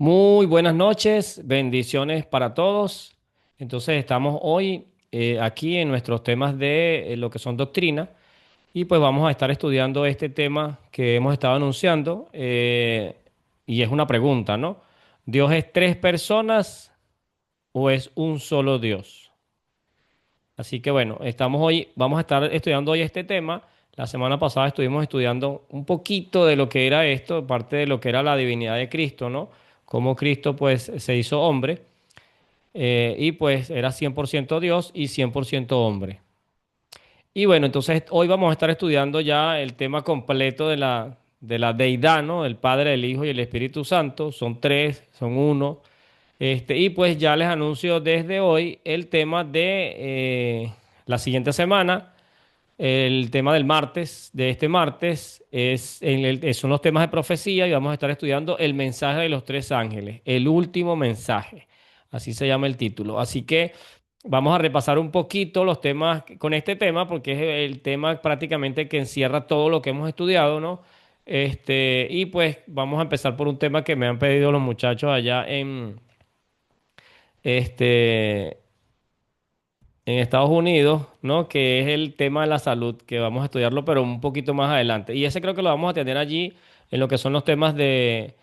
Muy buenas noches, bendiciones para todos. Entonces estamos hoy aquí en nuestros temas de lo que son doctrina y pues vamos a estar estudiando este tema que hemos estado anunciando y es una pregunta, ¿no? ¿Dios es tres personas o es un solo Dios? Así que bueno, vamos a estar estudiando hoy este tema. La semana pasada estuvimos estudiando un poquito de lo que era esto, parte de lo que era la divinidad de Cristo, ¿no? Cómo Cristo pues se hizo hombre y pues era 100% Dios y 100% hombre. Y bueno, entonces hoy vamos a estar estudiando ya el tema completo de la deidad, ¿no? El Padre, el Hijo y el Espíritu Santo. Son tres, son uno. Y pues ya les anuncio desde hoy el tema de la siguiente semana. El tema del martes, de este martes, son los temas de profecía y vamos a estar estudiando el mensaje de los tres ángeles, el último mensaje. Así se llama el título. Así que vamos a repasar un poquito los temas con este tema, porque es el tema prácticamente que encierra todo lo que hemos estudiado, ¿no? Y pues vamos a empezar por un tema que me han pedido los muchachos allá este, en Estados Unidos, ¿no? Que es el tema de la salud, que vamos a estudiarlo, pero un poquito más adelante. Y ese creo que lo vamos a tener allí en lo que son los temas de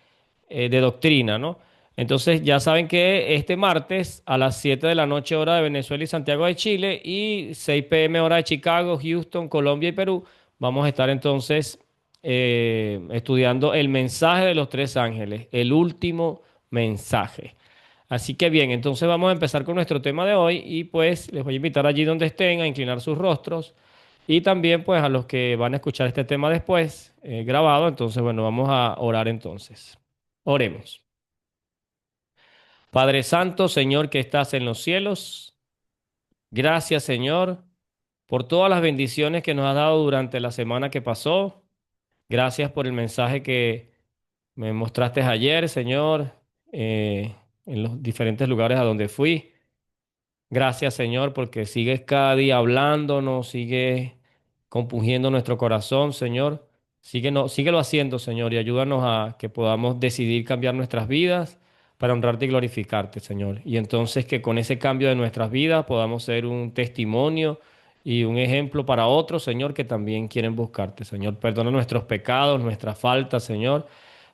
doctrina, ¿no? Entonces ya saben que este martes a las 7 de la noche hora de Venezuela y Santiago de Chile y 6 p.m. hora de Chicago, Houston, Colombia y Perú, vamos a estar entonces estudiando el mensaje de los tres ángeles, el último mensaje. Así que bien, entonces vamos a empezar con nuestro tema de hoy y pues les voy a invitar allí donde estén a inclinar sus rostros y también pues a los que van a escuchar este tema después grabado, entonces bueno, vamos a orar entonces. Oremos. Padre Santo, Señor que estás en los cielos, gracias Señor por todas las bendiciones que nos has dado durante la semana que pasó. Gracias por el mensaje que me mostraste ayer, Señor, en los diferentes lugares a donde fui. Gracias, Señor, porque sigues cada día hablándonos, sigues compungiendo nuestro corazón, Señor. Síguelo haciendo, Señor, y ayúdanos a que podamos decidir cambiar nuestras vidas para honrarte y glorificarte, Señor. Y entonces que con ese cambio de nuestras vidas podamos ser un testimonio y un ejemplo para otros, Señor, que también quieren buscarte, Señor. Perdona nuestros pecados, nuestras faltas, Señor.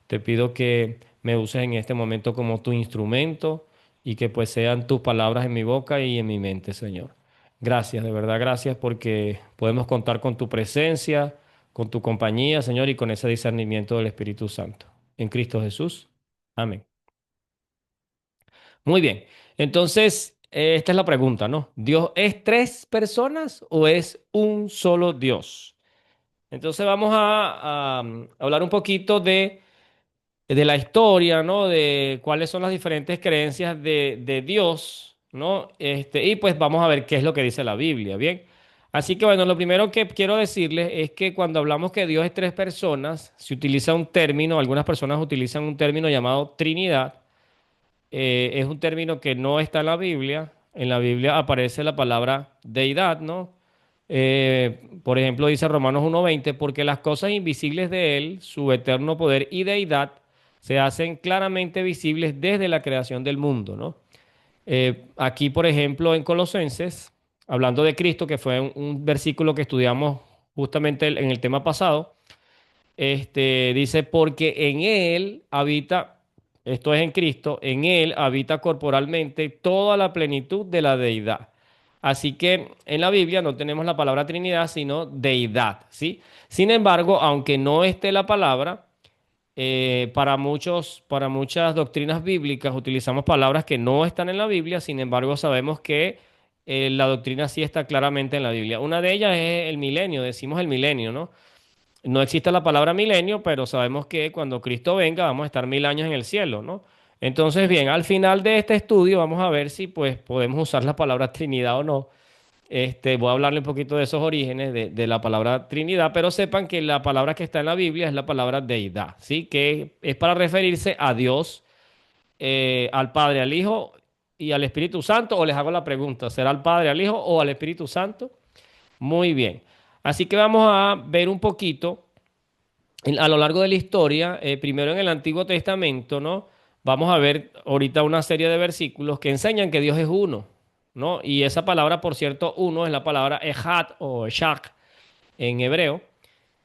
Te pido que me uses en este momento como tu instrumento y que pues sean tus palabras en mi boca y en mi mente, Señor. Gracias, de verdad, gracias porque podemos contar con tu presencia, con tu compañía, Señor, y con ese discernimiento del Espíritu Santo. En Cristo Jesús. Amén. Muy bien. Entonces, esta es la pregunta, ¿no? ¿Dios es tres personas o es un solo Dios? Entonces vamos a hablar un poquito de la historia, ¿no? De cuáles son las diferentes creencias de Dios, ¿no? Y pues vamos a ver qué es lo que dice la Biblia, ¿bien? Así que bueno, lo primero que quiero decirles es que cuando hablamos que Dios es tres personas, se utiliza un término, algunas personas utilizan un término llamado Trinidad. Es un término que no está en la Biblia. En la Biblia aparece la palabra deidad, ¿no? Por ejemplo, dice Romanos 1:20, porque las cosas invisibles de Él, su eterno poder y deidad, se hacen claramente visibles desde la creación del mundo, ¿no? Aquí, por ejemplo, en Colosenses, hablando de Cristo, que fue un versículo que estudiamos justamente en el tema pasado, dice, porque en Él habita, esto es en Cristo, en Él habita corporalmente toda la plenitud de la deidad. Así que en la Biblia no tenemos la palabra Trinidad, sino deidad, ¿sí? Sin embargo, aunque no esté la palabra, para muchas doctrinas bíblicas utilizamos palabras que no están en la Biblia, sin embargo sabemos que la doctrina sí está claramente en la Biblia. Una de ellas es el milenio, decimos el milenio, ¿no? No existe la palabra milenio, pero sabemos que cuando Cristo venga vamos a estar 1000 años en el cielo, ¿no? Entonces, bien, al final de este estudio vamos a ver si pues podemos usar la palabra Trinidad o no. Voy a hablarle un poquito de esos orígenes de la palabra Trinidad, pero sepan que la palabra que está en la Biblia es la palabra deidad, ¿sí? Que es para referirse a Dios, al Padre, al Hijo y al Espíritu Santo. O les hago la pregunta, ¿será al Padre, al Hijo o al Espíritu Santo? Muy bien. Así que vamos a ver un poquito a lo largo de la historia, primero en el Antiguo Testamento, ¿no? vamos a ver ahorita una serie de versículos que enseñan que Dios es uno, ¿no? Y esa palabra, por cierto, uno es la palabra ejad o shak en hebreo.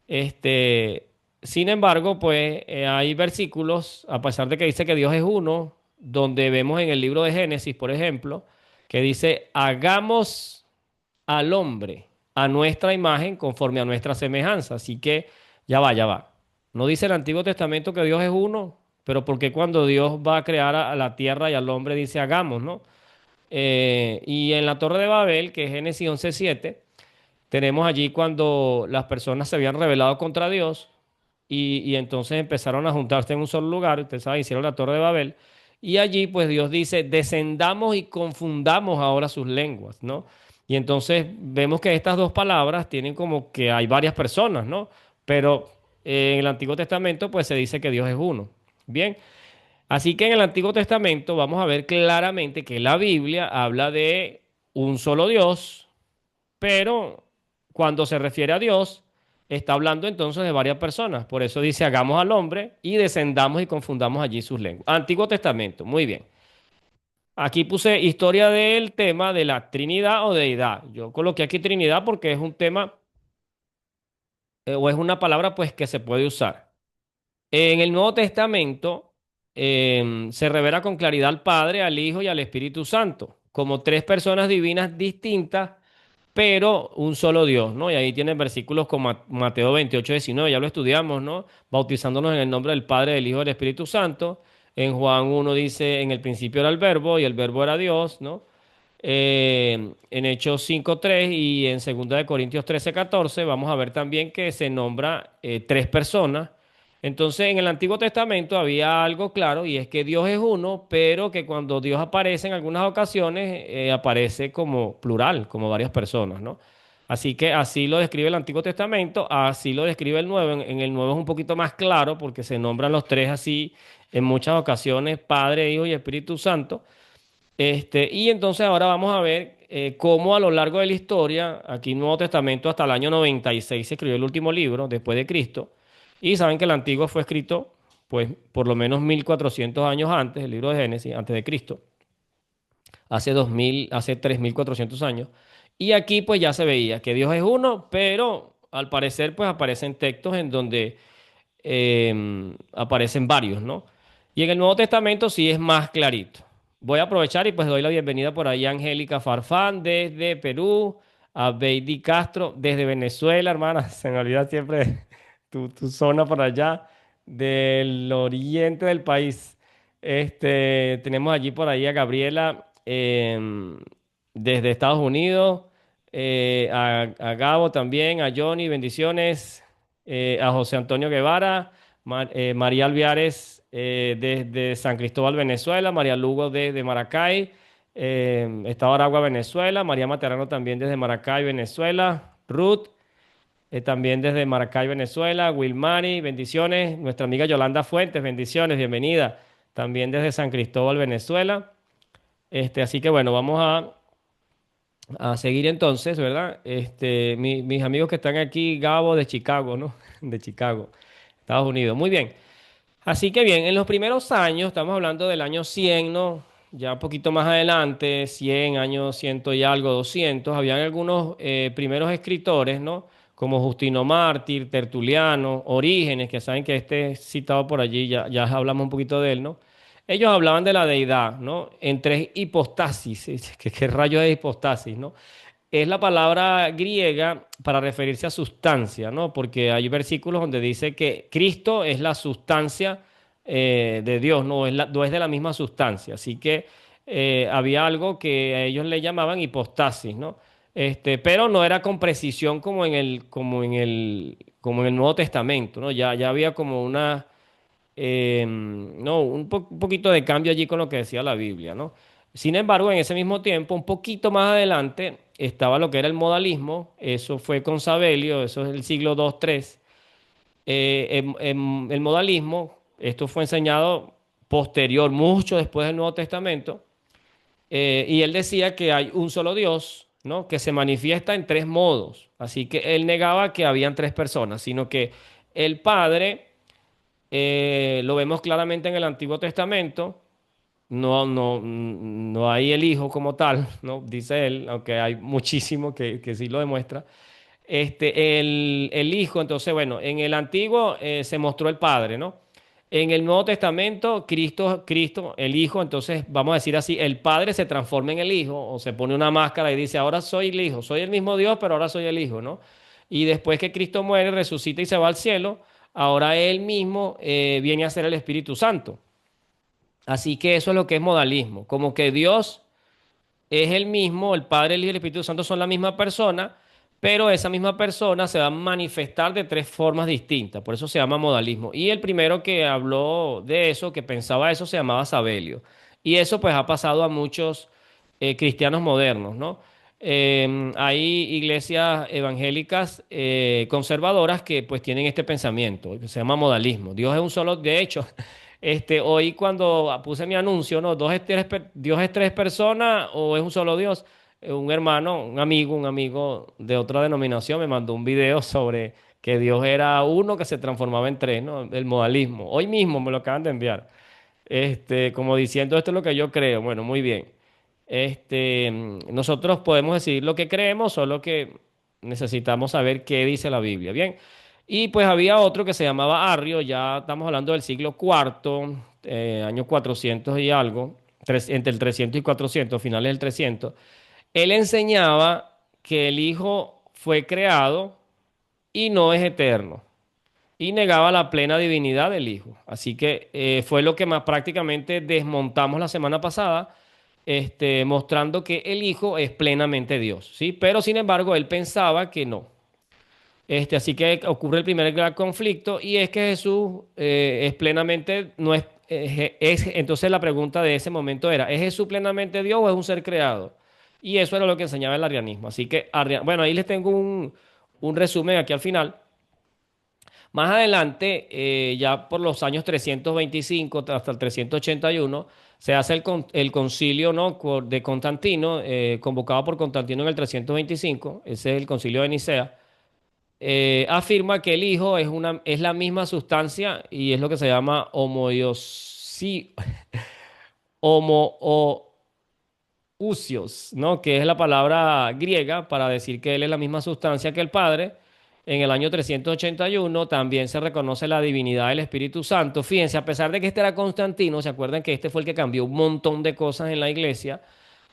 Este, Sin embargo, pues hay versículos, a pesar de que dice que Dios es uno, donde vemos en el libro de Génesis, por ejemplo, que dice, hagamos al hombre a nuestra imagen conforme a nuestra semejanza. Así que ya va, ya va. No dice el Antiguo Testamento que Dios es uno, pero porque cuando Dios va a crear a la tierra y al hombre dice hagamos, ¿no? Y en la Torre de Babel, que es Génesis 11:7, tenemos allí cuando las personas se habían rebelado contra Dios y entonces empezaron a juntarse en un solo lugar. Ustedes saben, hicieron la Torre de Babel. Y allí pues Dios dice, descendamos y confundamos ahora sus lenguas, ¿no? Y entonces vemos que estas dos palabras tienen como que hay varias personas, ¿no? Pero en el Antiguo Testamento pues se dice que Dios es uno. Bien, así que en el Antiguo Testamento vamos a ver claramente que la Biblia habla de un solo Dios, pero cuando se refiere a Dios, está hablando entonces de varias personas. Por eso dice, hagamos al hombre y descendamos y confundamos allí sus lenguas. Antiguo Testamento, muy bien. Aquí puse historia del tema de la Trinidad o deidad. Yo coloqué aquí Trinidad porque es un tema o es una palabra pues que se puede usar. En el Nuevo Testamento se revela con claridad al Padre, al Hijo y al Espíritu Santo como tres personas divinas distintas pero un solo Dios, ¿no? Y ahí tienen versículos como Mateo 28:19, ya lo estudiamos, ¿no? Bautizándonos en el nombre del Padre, del Hijo y del Espíritu Santo. En Juan 1 dice, en el principio era el Verbo y el Verbo era Dios, ¿no? En Hechos 5:3 y en 2 Corintios 13:14 vamos a ver también que se nombra tres personas. Entonces, en el Antiguo Testamento había algo claro y es que Dios es uno, pero que cuando Dios aparece en algunas ocasiones aparece como plural, como varias personas, ¿no? Así que así lo describe el Antiguo Testamento, así lo describe el Nuevo. En el Nuevo es un poquito más claro porque se nombran los tres así en muchas ocasiones, Padre, Hijo y Espíritu Santo. Y entonces ahora vamos a ver cómo a lo largo de la historia, aquí en Nuevo Testamento hasta el año 96 se escribió el último libro, después de Cristo, y saben que el antiguo fue escrito, pues, por lo menos 1400 años antes, el libro de Génesis, antes de Cristo, hace 2000, hace 3400 años, y aquí pues ya se veía que Dios es uno, pero al parecer pues aparecen textos en donde aparecen varios, ¿no? Y en el Nuevo Testamento sí es más clarito. Voy a aprovechar y pues doy la bienvenida por ahí a Angélica Farfán desde Perú, a Beidy Castro desde Venezuela, hermana, se me olvida siempre tu zona por allá, del oriente del país. Tenemos allí por ahí a Gabriela desde Estados Unidos, a Gabo también, a Johnny, bendiciones, a José Antonio Guevara, María Alviares desde San Cristóbal, Venezuela, María Lugo desde Maracay, Estado Aragua, Venezuela, María Materano también desde Maracay, Venezuela, Ruth también desde Maracay, Venezuela, Wilmari, bendiciones, nuestra amiga Yolanda Fuentes, bendiciones, bienvenida, también desde San Cristóbal, Venezuela. Así que bueno, vamos a seguir entonces, ¿verdad? Mis amigos que están aquí, Gabo de Chicago, ¿no? De Chicago, Estados Unidos. Muy bien. Así que bien, en los primeros años, estamos hablando del año 100, ¿no? Ya un poquito más adelante, 100 años, 100 y algo, 200, habían algunos primeros escritores, ¿no? Como Justino Mártir, Tertuliano, Orígenes, que saben que este es citado por allí, ya hablamos un poquito de él, ¿no? Ellos hablaban de la deidad, ¿no? En tres hipostasis. ¿Qué rayo es hipostasis, no? Es la palabra griega para referirse a sustancia, ¿no? Porque hay versículos donde dice que Cristo es la sustancia de Dios, no es de la misma sustancia. Así que había algo que a ellos le llamaban hipostasis, ¿no? Pero no era con precisión como en el Nuevo Testamento, ¿no? Ya había como no, un poquito de cambio allí con lo que decía la Biblia, ¿no? Sin embargo, en ese mismo tiempo, un poquito más adelante, estaba lo que era el modalismo, eso fue con Sabelio, eso es el siglo II, III. El modalismo, esto fue enseñado posterior, mucho después del Nuevo Testamento, y él decía que hay un solo Dios, ¿no? Que se manifiesta en tres modos, así que él negaba que habían tres personas, sino que el Padre Lo vemos claramente en el Antiguo Testamento. No hay el Hijo como tal, ¿no? Dice él, aunque hay muchísimo que sí lo demuestra. El Hijo, entonces, bueno, en el Antiguo se mostró el Padre, ¿no? En el Nuevo Testamento, Cristo, el Hijo, entonces, vamos a decir así, el Padre se transforma en el Hijo o se pone una máscara y dice, ahora soy el Hijo, soy el mismo Dios, pero ahora soy el Hijo, ¿no? Y después que Cristo muere, resucita y se va al cielo, ahora Él mismo viene a ser el Espíritu Santo. Así que eso es lo que es modalismo, como que Dios es el mismo, el Padre, el Hijo y el Espíritu Santo son la misma persona, pero esa misma persona se va a manifestar de tres formas distintas, por eso se llama modalismo. Y el primero que habló de eso, que pensaba eso, se llamaba Sabelio. Y eso pues ha pasado a muchos cristianos modernos, ¿no? Hay iglesias evangélicas conservadoras que pues tienen este pensamiento, que se llama modalismo. Dios es un solo, de hecho, hoy cuando puse mi anuncio, ¿no? ¿Dios es tres personas o es un solo Dios? Un hermano, un amigo de otra denominación me mandó un video sobre que Dios era uno que se transformaba en tres, ¿no? El modalismo. Hoy mismo me lo acaban de enviar. Como diciendo esto es lo que yo creo. Bueno, muy bien. Nosotros podemos decidir lo que creemos, solo que necesitamos saber qué dice la Biblia. Bien. Y pues había otro que se llamaba Arrio, ya estamos hablando del siglo cuarto, año 400 y algo, entre el 300 y 400, finales del 300. Él enseñaba que el Hijo fue creado y no es eterno. Y negaba la plena divinidad del Hijo. Así que fue lo que más prácticamente desmontamos la semana pasada, mostrando que el Hijo es plenamente Dios, ¿sí? Pero sin embargo, él pensaba que no. Así que ocurre el primer gran conflicto y es que Jesús es plenamente, no es, entonces la pregunta de ese momento era, ¿es Jesús plenamente Dios o es un ser creado? Y eso era lo que enseñaba el arrianismo. Así que, bueno, ahí les tengo un resumen aquí al final. Más adelante, ya por los años 325 hasta el 381, se hace el concilio, ¿no? De Constantino, convocado por Constantino en el 325, ese es el concilio de Nicea. Afirma que el Hijo es la misma sustancia y es lo que se llama homoousios, ¿no? Que es la palabra griega para decir que Él es la misma sustancia que el Padre. En el año 381 también se reconoce la divinidad del Espíritu Santo. Fíjense, a pesar de que este era Constantino, ¿se acuerdan que este fue el que cambió un montón de cosas en la iglesia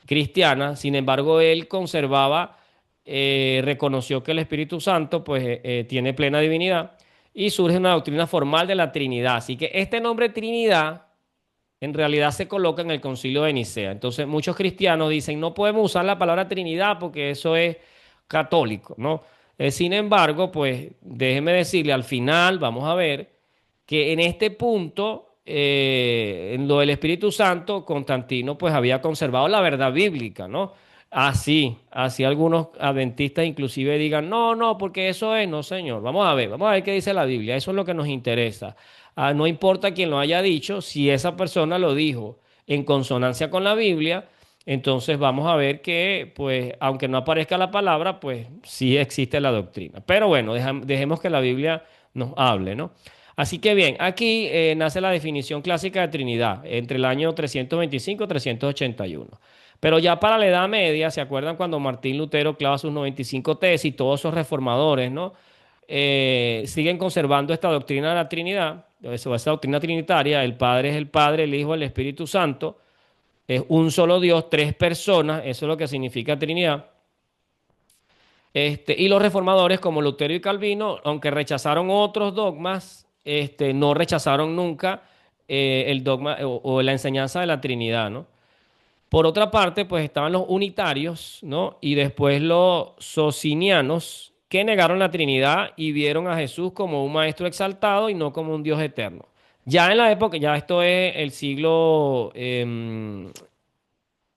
cristiana? Sin embargo, él conservaba, reconoció que el Espíritu Santo pues tiene plena divinidad y surge una doctrina formal de la Trinidad. Así que este nombre Trinidad en realidad se coloca en el Concilio de Nicea. Entonces, muchos cristianos dicen, no podemos usar la palabra Trinidad porque eso es católico, ¿no? Sin embargo, pues déjeme decirle, al final vamos a ver que en este punto, en lo del Espíritu Santo, Constantino pues había conservado la verdad bíblica, ¿no? Así algunos adventistas inclusive digan, no, no, porque eso es, no, señor. Vamos a ver qué dice la Biblia, eso es lo que nos interesa. No importa quién lo haya dicho, si esa persona lo dijo en consonancia con la Biblia, entonces vamos a ver que, pues, aunque no aparezca la palabra, pues sí existe la doctrina. Pero bueno, dejemos que la Biblia nos hable, ¿no? Así que bien, aquí nace la definición clásica de Trinidad entre el año 325 y 381. Pero ya para la Edad Media, ¿se acuerdan cuando Martín Lutero clava sus 95 tesis y todos esos reformadores, ¿no? Siguen conservando esta doctrina de la Trinidad, esa doctrina trinitaria, el Padre es el Padre, el Hijo, el Espíritu Santo, es un solo Dios, tres personas, eso es lo que significa Trinidad. Y los reformadores como Lutero y Calvino, aunque rechazaron otros dogmas, no rechazaron nunca el dogma o la enseñanza de la Trinidad, ¿no? Por otra parte, pues estaban los unitarios, ¿no? Y después los socinianos, que negaron la Trinidad y vieron a Jesús como un maestro exaltado y no como un Dios eterno. Ya en la época, ya esto es el siglo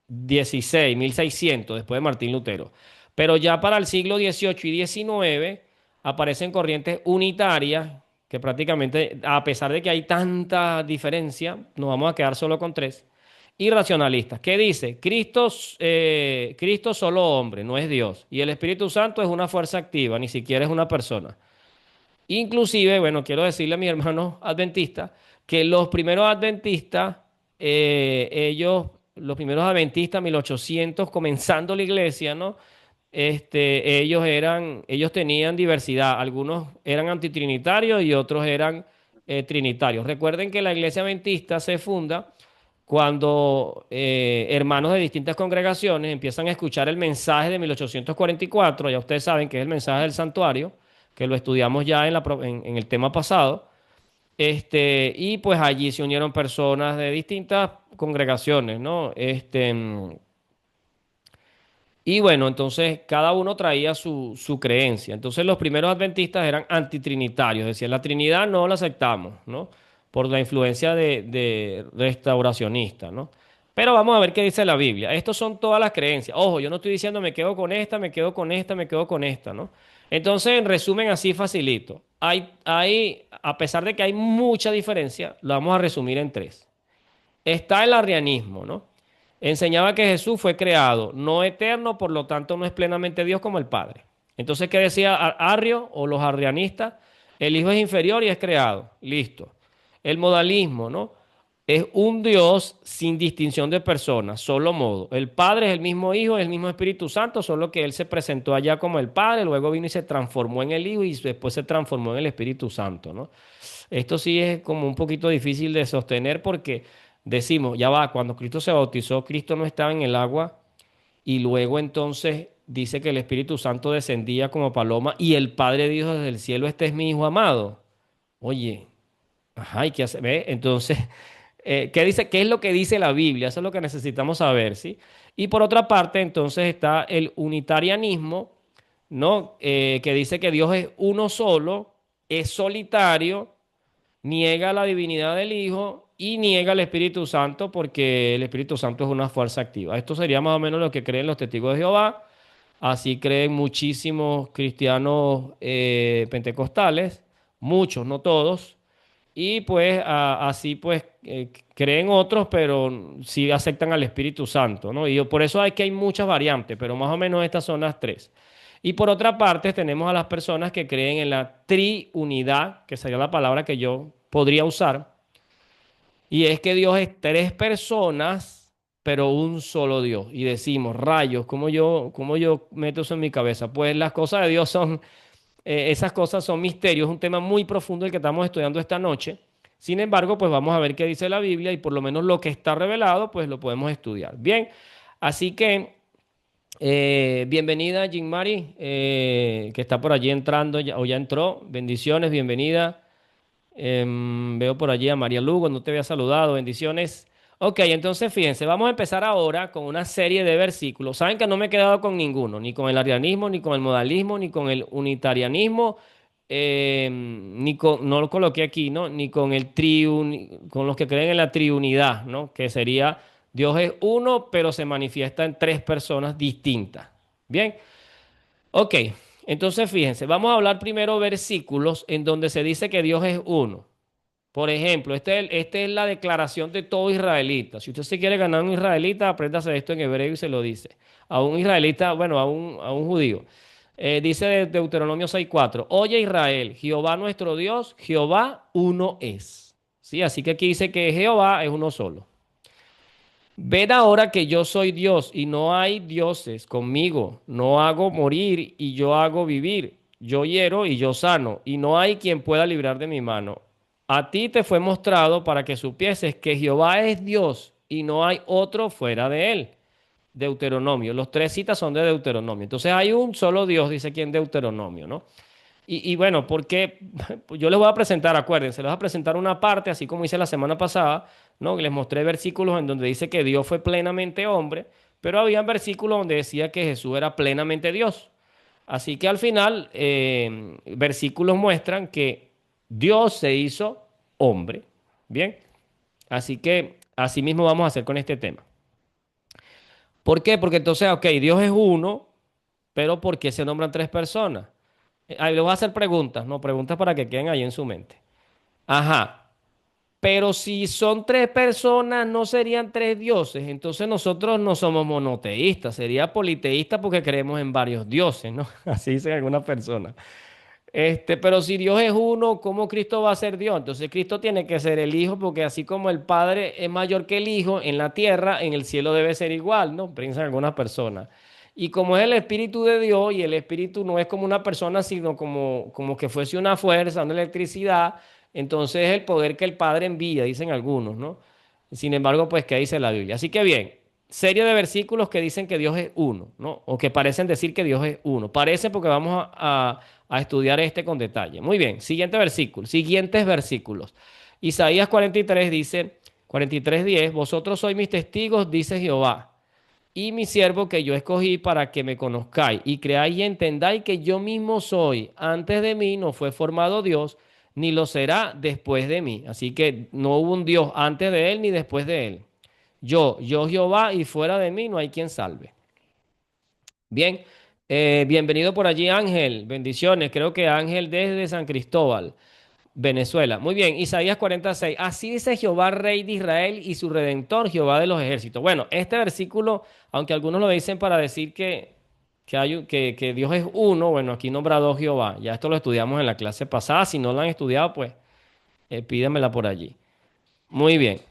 16, 1600, después de Martín Lutero. Pero ya para el siglo XVIII y XIX aparecen corrientes unitarias que prácticamente, a pesar de que hay tanta diferencia, nos vamos a quedar solo con tres. Y racionalistas, ¿qué dice? Cristo solo hombre, no es Dios. Y el Espíritu Santo es una fuerza activa, ni siquiera es una persona. Inclusive, bueno, quiero decirle a mis hermanos adventistas que los primeros adventistas, los primeros adventistas, 1800, comenzando la iglesia, ¿no? Ellos tenían diversidad. Algunos eran antitrinitarios y otros eran trinitarios. Recuerden que la iglesia adventista se funda cuando hermanos de distintas congregaciones empiezan a escuchar el mensaje de 1844, ya ustedes saben que es el mensaje del santuario, que lo estudiamos ya en el tema pasado, y pues allí se unieron personas de distintas congregaciones, ¿no? Y bueno, entonces cada uno traía su creencia. Entonces los primeros adventistas eran antitrinitarios, decían la Trinidad no la aceptamos, ¿no? Por la influencia de restauracionista, ¿no? Pero vamos a ver qué dice la Biblia. Estos son todas las creencias. Ojo, yo no estoy diciendo me quedo con esta, me quedo con esta, me quedo con esta, ¿no? Entonces, en resumen, así facilito. A pesar de que hay mucha diferencia, lo vamos a resumir en tres. Está el arrianismo, ¿no? Enseñaba que Jesús fue creado, no eterno, por lo tanto no es plenamente Dios como el Padre. Entonces, ¿qué decía Arrio o los arrianistas? El Hijo es inferior y es creado. Listo. El modalismo, ¿no? Es un Dios sin distinción de personas, solo modo. El Padre es el mismo Hijo, es el mismo Espíritu Santo, solo que Él se presentó allá como el Padre, luego vino y se transformó en el Hijo y después se transformó en el Espíritu Santo, ¿no? Esto sí es como un poquito difícil de sostener porque decimos, ya va, cuando Cristo se bautizó, Cristo no estaba en el agua y luego entonces dice que el Espíritu Santo descendía como paloma y el Padre dijo desde el cielo, este es mi Hijo amado. Oye, ajá, ¿y qué hace? ¿Ve? Entonces, ¿qué dice? ¿Qué es lo que dice la Biblia? Eso es lo que necesitamos saber, ¿sí? Y por otra parte, entonces está el unitarianismo, ¿no? Que dice que Dios es uno solo, es solitario, niega la divinidad del Hijo y niega el Espíritu Santo porque el Espíritu Santo es una fuerza activa. Esto sería más o menos lo que creen los testigos de Jehová. Así creen muchísimos cristianos pentecostales, muchos, no todos. Y pues así pues creen otros, pero sí aceptan al Espíritu Santo, ¿no? Y por eso hay que hay muchas variantes, pero más o menos estas son las tres. Y por otra parte tenemos a las personas que creen en la triunidad, que sería la palabra que yo podría usar, y es que Dios es tres personas, pero un solo Dios. Y decimos, rayos, ¿cómo yo meto eso en mi cabeza? Pues las cosas de Dios son esas cosas son misterios, es un tema muy profundo el que estamos estudiando esta noche. Sin embargo, pues vamos a ver qué dice la Biblia y por lo menos lo que está revelado, pues lo podemos estudiar. Bien, así que bienvenida Jean Marie, que está por allí entrando o ya entró. Bendiciones, bienvenida. Veo por allí a María Lugo, no te había saludado, bendiciones. Ok, entonces fíjense, vamos a empezar ahora con una serie de versículos. Saben que no me he quedado con ninguno, ni con el arianismo, ni con el modalismo, ni con el unitarianismo, no lo coloqué aquí, ¿no? Ni con con los que creen en la triunidad, ¿no? Que sería Dios es uno, pero se manifiesta en tres personas distintas. Bien. Ok, entonces fíjense, vamos a hablar primero versículos en donde se dice que Dios es uno. Por ejemplo, esta es la declaración de todo israelita. Si usted se quiere ganar a un israelita, apréndase esto en hebreo y se lo dice. A un israelita, bueno, a un judío. Dice Deuteronomio 6:4, Oye Israel, Jehová nuestro Dios, Jehová uno es. ¿Sí? Así que aquí dice que Jehová es uno solo. Ved ahora que yo soy Dios y no hay dioses conmigo. No hago morir y yo hago vivir. Yo hiero y yo sano. Y no hay quien pueda librar de mi mano. A ti te fue mostrado para que supieses que Jehová es Dios y no hay otro fuera de él. Deuteronomio. Los tres citas son de Deuteronomio. Entonces hay un solo Dios, dice aquí en Deuteronomio, ¿no? Y bueno, porque yo les voy a presentar, acuérdense, les voy a presentar una parte, así como hice la semana pasada, ¿no? Les mostré versículos en donde dice que Dios fue plenamente hombre, pero había versículos donde decía que Jesús era plenamente Dios. Así que al final, versículos muestran que Dios se hizo hombre. Bien, así que así mismo vamos a hacer con este tema. ¿Por qué? Porque entonces, ok, Dios es uno, pero ¿por qué se nombran tres personas? Ahí le voy a hacer preguntas, ¿no? Preguntas para que queden ahí en su mente. Ajá. Pero si son tres personas, no serían tres dioses. Entonces nosotros no somos monoteístas, sería politeísta porque creemos en varios dioses, ¿no? Así dicen algunas personas. Pero si Dios es uno, ¿cómo Cristo va a ser Dios? Entonces Cristo tiene que ser el Hijo, porque así como el Padre es mayor que el Hijo en la tierra, en el cielo debe ser igual, ¿no? Piensan algunas personas. Y como es el Espíritu de Dios, y el Espíritu no es como una persona, sino como que fuese una fuerza, una electricidad, entonces es el poder que el Padre envía, dicen algunos, ¿no? Sin embargo, pues, ¿qué dice la Biblia? Así que bien, serie de versículos que dicen que Dios es uno, ¿no? O que parecen decir que Dios es uno. Parece porque vamos a estudiar este con detalle. Muy bien, siguiente versículo, siguientes versículos. Isaías 43 dice, 43:10, vosotros sois mis testigos, dice Jehová, y mi siervo que yo escogí para que me conozcáis y creáis y entendáis que yo mismo soy. Antes de mí no fue formado Dios, ni lo será después de mí. Así que no hubo un Dios antes de él ni después de él. Yo Jehová, y fuera de mí no hay quien salve. Bien, bienvenido por allí Ángel, bendiciones. Creo que Ángel desde San Cristóbal, Venezuela. Muy bien, Isaías 46. Así dice Jehová, Rey de Israel y su Redentor, Jehová de los ejércitos. Bueno, este versículo, aunque algunos lo dicen para decir que Dios es uno, bueno, aquí nombra dos Jehová. Ya esto lo estudiamos en la clase pasada. Si no lo han estudiado, pues pídemela por allí. Muy bien.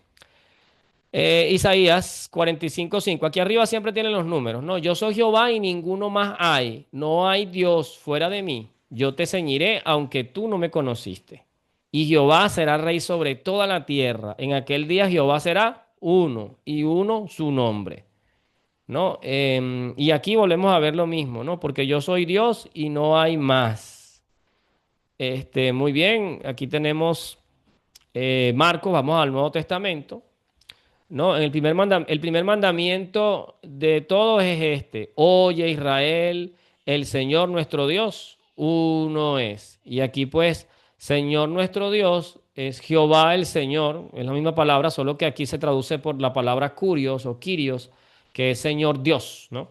Isaías 45:5. Aquí arriba siempre tienen los números. No, yo soy Jehová y ninguno más hay. No hay Dios fuera de mí. Yo te ceñiré aunque tú no me conociste. Y Jehová será rey sobre toda la tierra. En aquel día Jehová será uno y uno su nombre. ¿No? Y aquí volvemos a ver lo mismo, ¿no? Porque yo soy Dios y no hay más. Muy bien, aquí tenemos Marcos, vamos al Nuevo Testamento. No, el primer mandamiento de todos es este: oye Israel, el Señor nuestro Dios, uno es. Y aquí pues, Señor nuestro Dios es Jehová el Señor, es la misma palabra, solo que aquí se traduce por la palabra curios o Kyrios, que es Señor Dios, ¿no?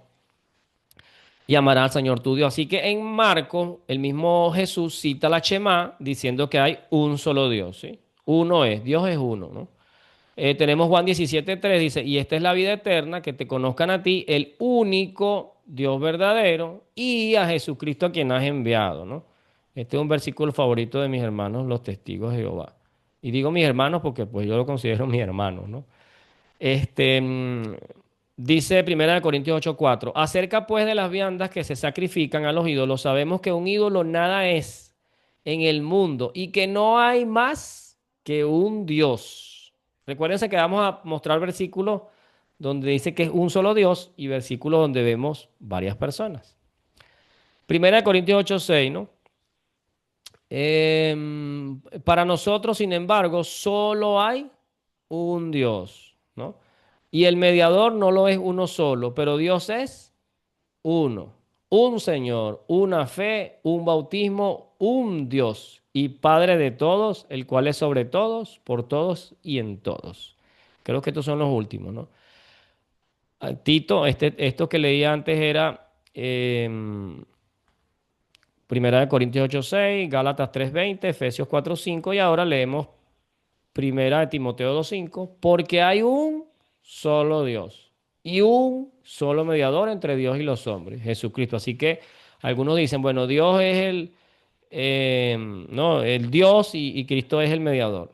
Y amarás al Señor tu Dios. Así que en Marcos, el mismo Jesús cita la Shema diciendo que hay un solo Dios, ¿sí? Uno es, Dios es uno, ¿no? Tenemos Juan 17:3, dice, y esta es la vida eterna, que te conozcan a ti, el único Dios verdadero, y a Jesucristo a quien has enviado, ¿no? Este es un versículo favorito de mis hermanos, los testigos de Jehová. Y digo mis hermanos porque pues yo lo considero mi hermano, ¿no? Este, mm, Dice 1 Corintios 8:4, acerca pues de las viandas que se sacrifican a los ídolos, sabemos que un ídolo nada es en el mundo y que no hay más que un Dios. Recuérdense que vamos a mostrar versículos donde dice que es un solo Dios y versículos donde vemos varias personas. 1 Corintios 8:6, ¿no? Para nosotros, sin embargo, solo hay un Dios, ¿no? Y el mediador no lo es uno solo, pero Dios es uno. Un Señor, una fe, un bautismo, un Dios y Padre de todos, el cual es sobre todos, por todos y en todos. Creo que estos son los últimos, ¿no? Tito, esto que leí antes era Primera de Corintios 8:6, Gálatas 3:20, Efesios 4:5 y ahora leemos Primera de Timoteo 2:5, porque hay un solo Dios y un solo mediador entre Dios y los hombres, Jesucristo. Así que algunos dicen, bueno, Dios es no, el Dios y Cristo es el mediador.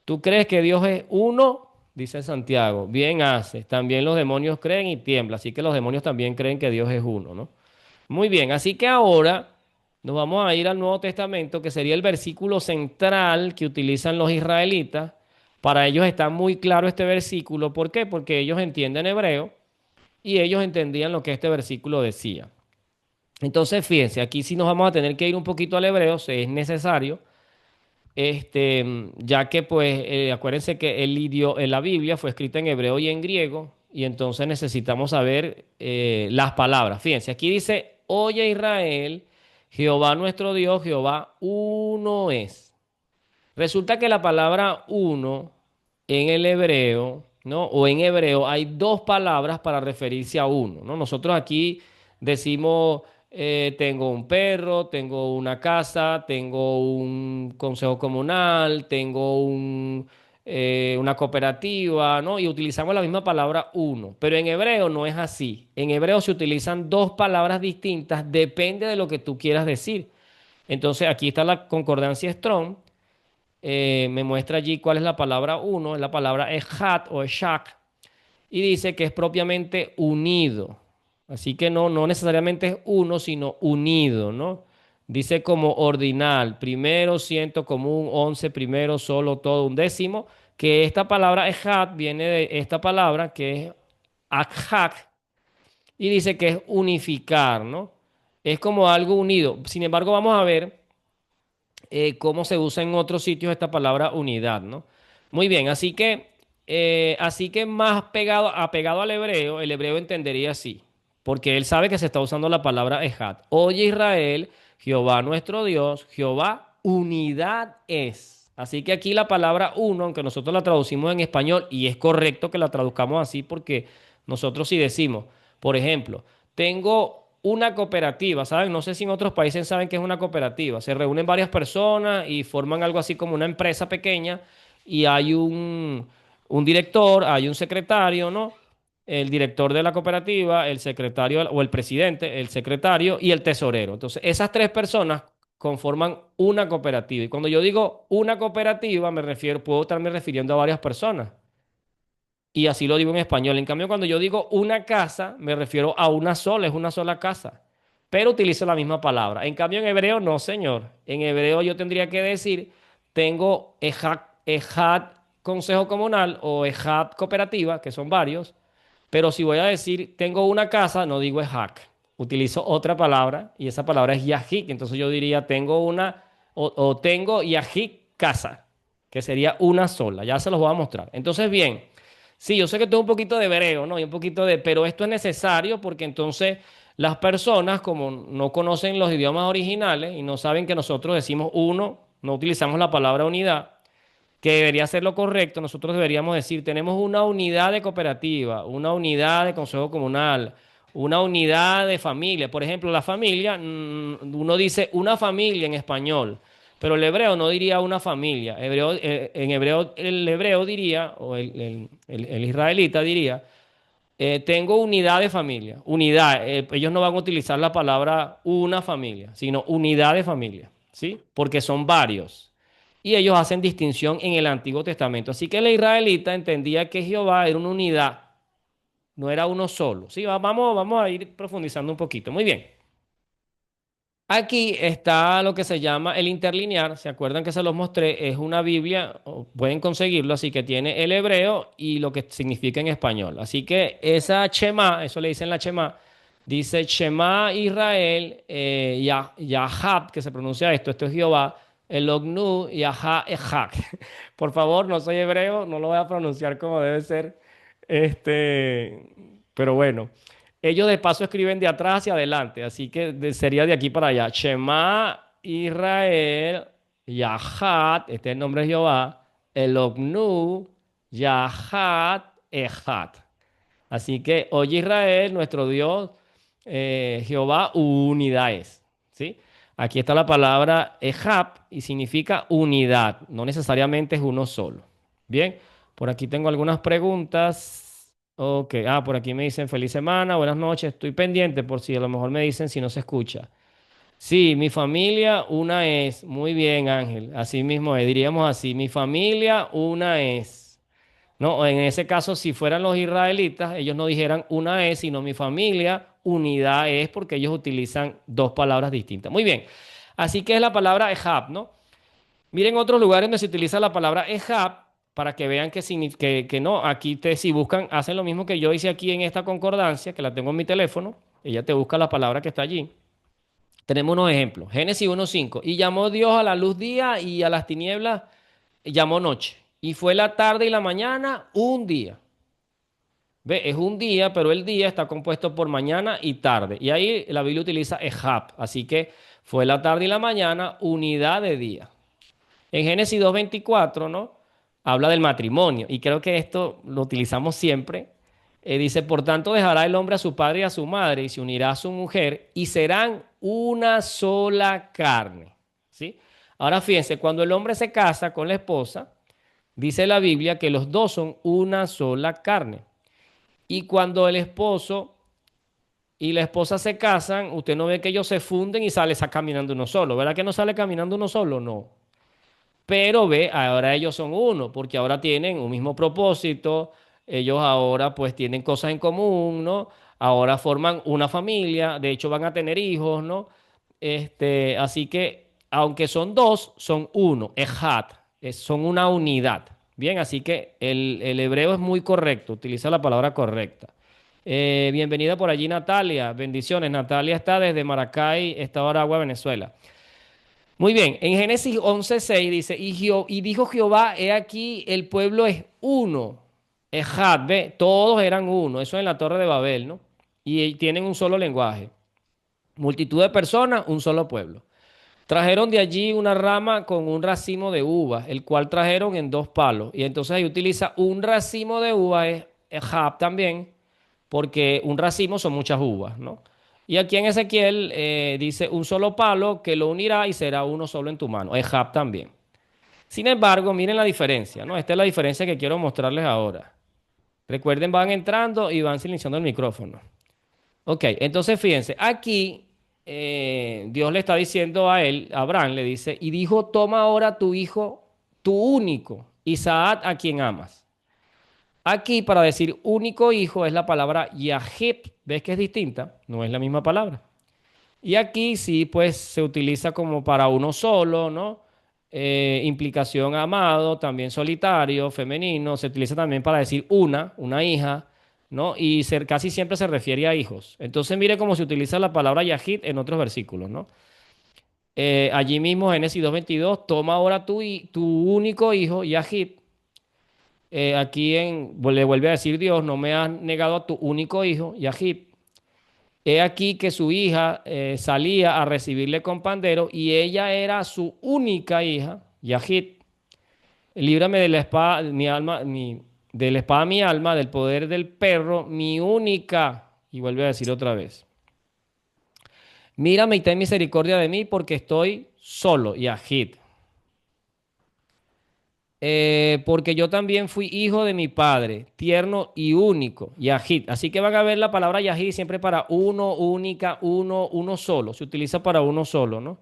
¿Tú crees que Dios es uno? Dice Santiago. Bien haces. También los demonios creen y tiemblan. Así que los demonios también creen que Dios es uno, ¿no? Muy bien, así que ahora nos vamos a ir al Nuevo Testamento, que sería el versículo central que utilizan los israelitas. Para ellos está muy claro este versículo. ¿Por qué? Porque ellos entienden hebreo y ellos entendían lo que este versículo decía. Entonces, fíjense, aquí sí nos vamos a tener que ir un poquito al hebreo, si es necesario, ya que pues acuérdense que la Biblia fue escrita en hebreo y en griego, y entonces necesitamos saber las palabras. Fíjense, aquí dice, oye Israel, Jehová nuestro Dios, Jehová uno es. Resulta que la palabra uno en el hebreo, ¿no? O en hebreo hay dos palabras para referirse a uno, ¿no? Nosotros aquí decimos, tengo un perro, tengo una casa, tengo un consejo comunal, tengo una cooperativa, ¿no? Y utilizamos la misma palabra uno, pero en hebreo no es así. En hebreo se utilizan dos palabras distintas, depende de lo que tú quieras decir. Entonces aquí está la concordancia Strong. Me muestra allí cuál es la palabra uno, es la palabra ejat o eshak, y dice que es propiamente unido. Así que no necesariamente es uno, sino unido, ¿no? Dice como ordinal, primero, ciento, común, once, primero, solo, todo, un décimo, que esta palabra ejat viene de esta palabra que es akhak, y dice que es unificar, ¿no? Es como algo unido. Sin embargo, vamos a ver cómo se usa en otros sitios esta palabra unidad, ¿no? Muy bien, así que más apegado al hebreo, el hebreo entendería así, porque él sabe que se está usando la palabra ejad. Oye Israel, Jehová nuestro Dios, Jehová unidad es. Así que aquí la palabra uno, aunque nosotros la traducimos en español, y es correcto que la traduzcamos así porque nosotros sí decimos, por ejemplo, tengo una cooperativa, ¿saben? No sé si en otros países saben qué es una cooperativa. Se reúnen varias personas y forman algo así como una empresa pequeña y hay un director, hay un secretario, ¿no? El director de la cooperativa, el secretario o el presidente, el secretario y el tesorero. Entonces, esas tres personas conforman una cooperativa. Y cuando yo digo una cooperativa, puedo estarme refiriendo a varias personas. Y así lo digo en español. En cambio, cuando yo digo una casa, me refiero a una sola, es una sola casa. Pero utilizo la misma palabra. En cambio, en hebreo, no, señor. En hebreo yo tendría que decir, tengo ejad consejo comunal o ejad cooperativa, que son varios. Pero si voy a decir, tengo una casa, no digo ejak. Utilizo otra palabra y esa palabra es yajik. Entonces yo diría, tengo una o tengo yajik casa, que sería una sola. Ya se los voy a mostrar. Entonces, bien. Sí, yo sé que tengo un poquito de hebreo, ¿no? Y un poquito de, pero esto es necesario porque entonces las personas, como no conocen los idiomas originales y no saben que nosotros decimos uno, no utilizamos la palabra unidad, que debería ser lo correcto, nosotros deberíamos decir, tenemos una unidad de cooperativa, una unidad de consejo comunal, una unidad de familia. Por ejemplo, la familia, uno dice una familia en español, pero el hebreo no diría una familia. En hebreo, el hebreo diría, o el israelita diría, tengo unidad de familia. Unidad. Ellos no van a utilizar la palabra una familia, sino unidad de familia, ¿sí? Porque son varios. Y ellos hacen distinción en el Antiguo Testamento. Así que el israelita entendía que Jehová era una unidad, no era uno solo. Sí, vamos a ir profundizando un poquito. Muy bien. Aquí está lo que se llama el interlinear. ¿Se acuerdan que se los mostré? Es una Biblia, pueden conseguirlo, así que tiene el hebreo y lo que significa en español. Así que esa Shema, eso le dicen la Shema, dice Shema Israel, Yahab, que se pronuncia esto es Jehová, Elognu, Yahá, Ejak. Por favor, no soy hebreo, no lo voy a pronunciar como debe ser. Este, pero bueno. Ellos de paso escriben de atrás hacia adelante, así que sería de aquí para allá. Shema Israel, Yahat, este es el nombre de Jehová, Elognu, Yahat, Ejat. Así que, oye Israel, nuestro Dios, Jehová, unidad es. ¿Sí? Aquí está la palabra Ejab y significa unidad, no necesariamente es uno solo. Bien, por aquí tengo algunas preguntas. Ok, por aquí me dicen feliz semana, buenas noches, estoy pendiente por si a lo mejor me dicen si no se escucha. Sí, mi familia una es. Muy bien, Ángel. Así mismo es, diríamos así, mi familia una es. No, en ese caso, si fueran los israelitas, ellos no dijeran una es, sino mi familia, unidad es, porque ellos utilizan dos palabras distintas. Muy bien. Así que es la palabra ehab, ¿no? Miren otros lugares donde se utiliza la palabra ehab para que vean que no, aquí si buscan, hacen lo mismo que yo hice aquí en esta concordancia, que la tengo en mi teléfono, ella te busca la palabra que está allí. Tenemos unos ejemplos. Génesis 1:5. Y llamó Dios a la luz día y a las tinieblas llamó noche. Y fue la tarde y la mañana un día. Ve, es un día, pero el día está compuesto por mañana y tarde. Y ahí la Biblia utiliza ehab. Así que fue la tarde y la mañana, unidad de día. En Génesis 2:24, ¿no? Habla del matrimonio. Y creo que esto lo utilizamos siempre. Dice, por tanto dejará el hombre a su padre y a su madre y se unirá a su mujer y serán una sola carne. ¿Sí? Ahora fíjense, cuando el hombre se casa con la esposa, dice la Biblia que los dos son una sola carne. Y cuando el esposo y la esposa se casan, usted no ve que ellos se funden y sale caminando uno solo. ¿Verdad que no sale caminando uno solo? No. Pero ve, ahora ellos son uno, porque ahora tienen un mismo propósito, ellos ahora pues tienen cosas en común, ¿no? Ahora forman una familia, de hecho van a tener hijos, ¿no? Así que, aunque son dos, son uno, ejad, son una unidad. Bien, así que el hebreo es muy correcto, utiliza la palabra correcta. Bienvenida por allí Natalia, bendiciones. Natalia está desde Maracay, Estado de Aragua, Venezuela. Muy bien, en Génesis 11:6 dice, y dijo Jehová, he aquí el pueblo es uno, Ejad, ve, todos eran uno, eso en la Torre de Babel, ¿no? Y tienen un solo lenguaje, multitud de personas, un solo pueblo. Trajeron de allí una rama con un racimo de uvas, el cual trajeron en dos palos. Y entonces ahí utiliza un racimo de uvas, es Ejab también, porque un racimo son muchas uvas, ¿no? Y aquí en Ezequiel dice un solo palo que lo unirá y será uno solo en tu mano. Ejab también. Sin embargo, miren la diferencia, ¿no? Esta es la diferencia que quiero mostrarles ahora. Recuerden, van entrando y van silenciando el micrófono. Ok, entonces fíjense, aquí Dios le está diciendo a él, a Abraham, le dice, y dijo, toma ahora tu hijo, tu único, Isaac, a quien amas. Aquí para decir único hijo es la palabra Yahib. ¿Ves que es distinta? No es la misma palabra. Y aquí sí, pues se utiliza como para uno solo, ¿no? Implicación amado, también solitario, femenino. Se utiliza también para decir una hija, ¿no? Y casi siempre se refiere a hijos. Entonces mire cómo se utiliza la palabra Yahid en otros versículos, ¿no? Allí mismo, Génesis 2:22, toma ahora tu único hijo, Yahid. Le vuelve a decir Dios, no me has negado a tu único hijo, Yahid. He aquí que su hija salía a recibirle con pandero y ella era su única hija, Yahid. Líbrame de la espada, mi alma, de la espada mi alma, del poder del perro, mi única. Y vuelve a decir otra vez. Mírame y ten misericordia de mí porque estoy solo, Yahid. Porque yo también fui hijo de mi padre, tierno y único, Yahid. Así que van a ver la palabra Yahid siempre para uno, única, uno solo. Se utiliza para uno solo, ¿no?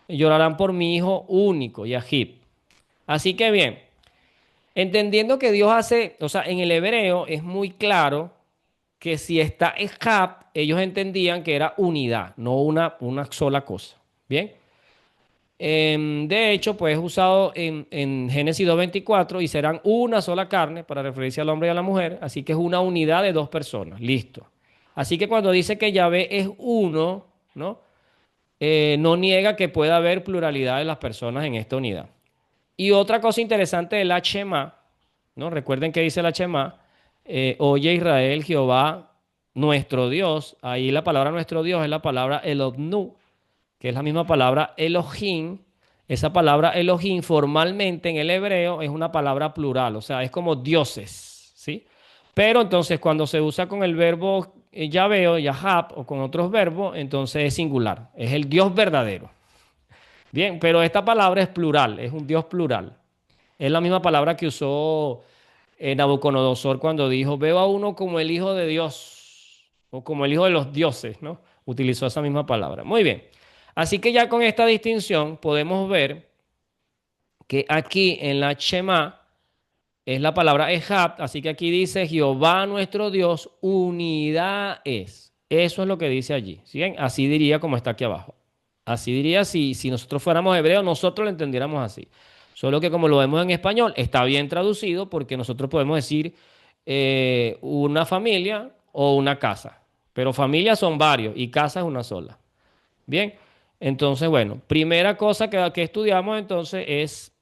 Y llorarán por mi hijo único, Yahid. Así que bien, entendiendo que Dios hace, o sea, en el hebreo es muy claro que si está Ejab, ellos entendían que era unidad, no una sola cosa. Bien. De hecho, pues es usado en Génesis 2:24 y serán una sola carne para referirse al hombre y a la mujer, así que es una unidad de dos personas, listo. Así que cuando dice que Yahvé es uno, ¿no? No niega que pueda haber pluralidad de las personas en esta unidad. Y otra cosa interesante del Shema, ¿no? Recuerden que dice el Shema, oye Israel, Jehová, nuestro Dios, ahí la palabra nuestro Dios es la palabra Elotnu, que es la misma palabra Elohim. Esa palabra Elohim formalmente en el hebreo es una palabra plural, o sea, es como dioses, ¿sí? Pero entonces cuando se usa con el verbo Yahvé o Yahab o con otros verbos, entonces es singular, es el Dios verdadero. Bien, pero esta palabra es plural, es un Dios plural. Es la misma palabra que usó Nabucodonosor cuando dijo, veo a uno como el Hijo de Dios o como el Hijo de los dioses, ¿no? Utilizó esa misma palabra. Muy bien. Así que ya con esta distinción podemos ver que aquí en la Shema es la palabra Ejab, así que aquí dice Jehová nuestro Dios, unidad es. Eso es lo que dice allí. ¿Sí? Así diría como está aquí abajo. Así diría si nosotros fuéramos hebreos, nosotros lo entendiéramos así. Solo que como lo vemos en español, está bien traducido porque nosotros podemos decir una familia o una casa. Pero familias son varios y casa es una sola. Bien, entonces, bueno, primera cosa que estudiamos entonces es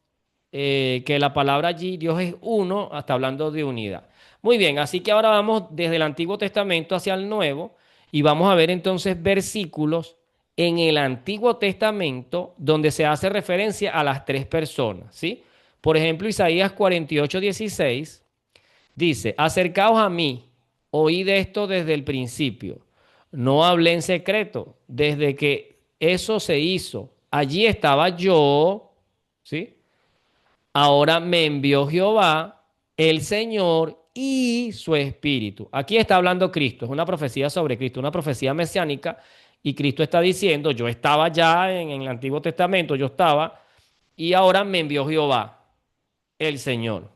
que la palabra allí, Dios es uno, hasta hablando de unidad. Muy bien, así que ahora vamos desde el Antiguo Testamento hacia el Nuevo y vamos a ver entonces versículos en el Antiguo Testamento donde se hace referencia a las tres personas, ¿sí? Por ejemplo, Isaías 48:16 dice, acercaos a mí, oíd esto desde el principio, no hablé en secreto, desde que eso se hizo, allí estaba yo, ¿sí? Ahora me envió Jehová, el Señor, y su espíritu. Aquí está hablando Cristo, es una profecía sobre Cristo, una profecía mesiánica, y Cristo está diciendo, yo estaba ya en el Antiguo Testamento, yo estaba, y ahora me envió Jehová, el Señor.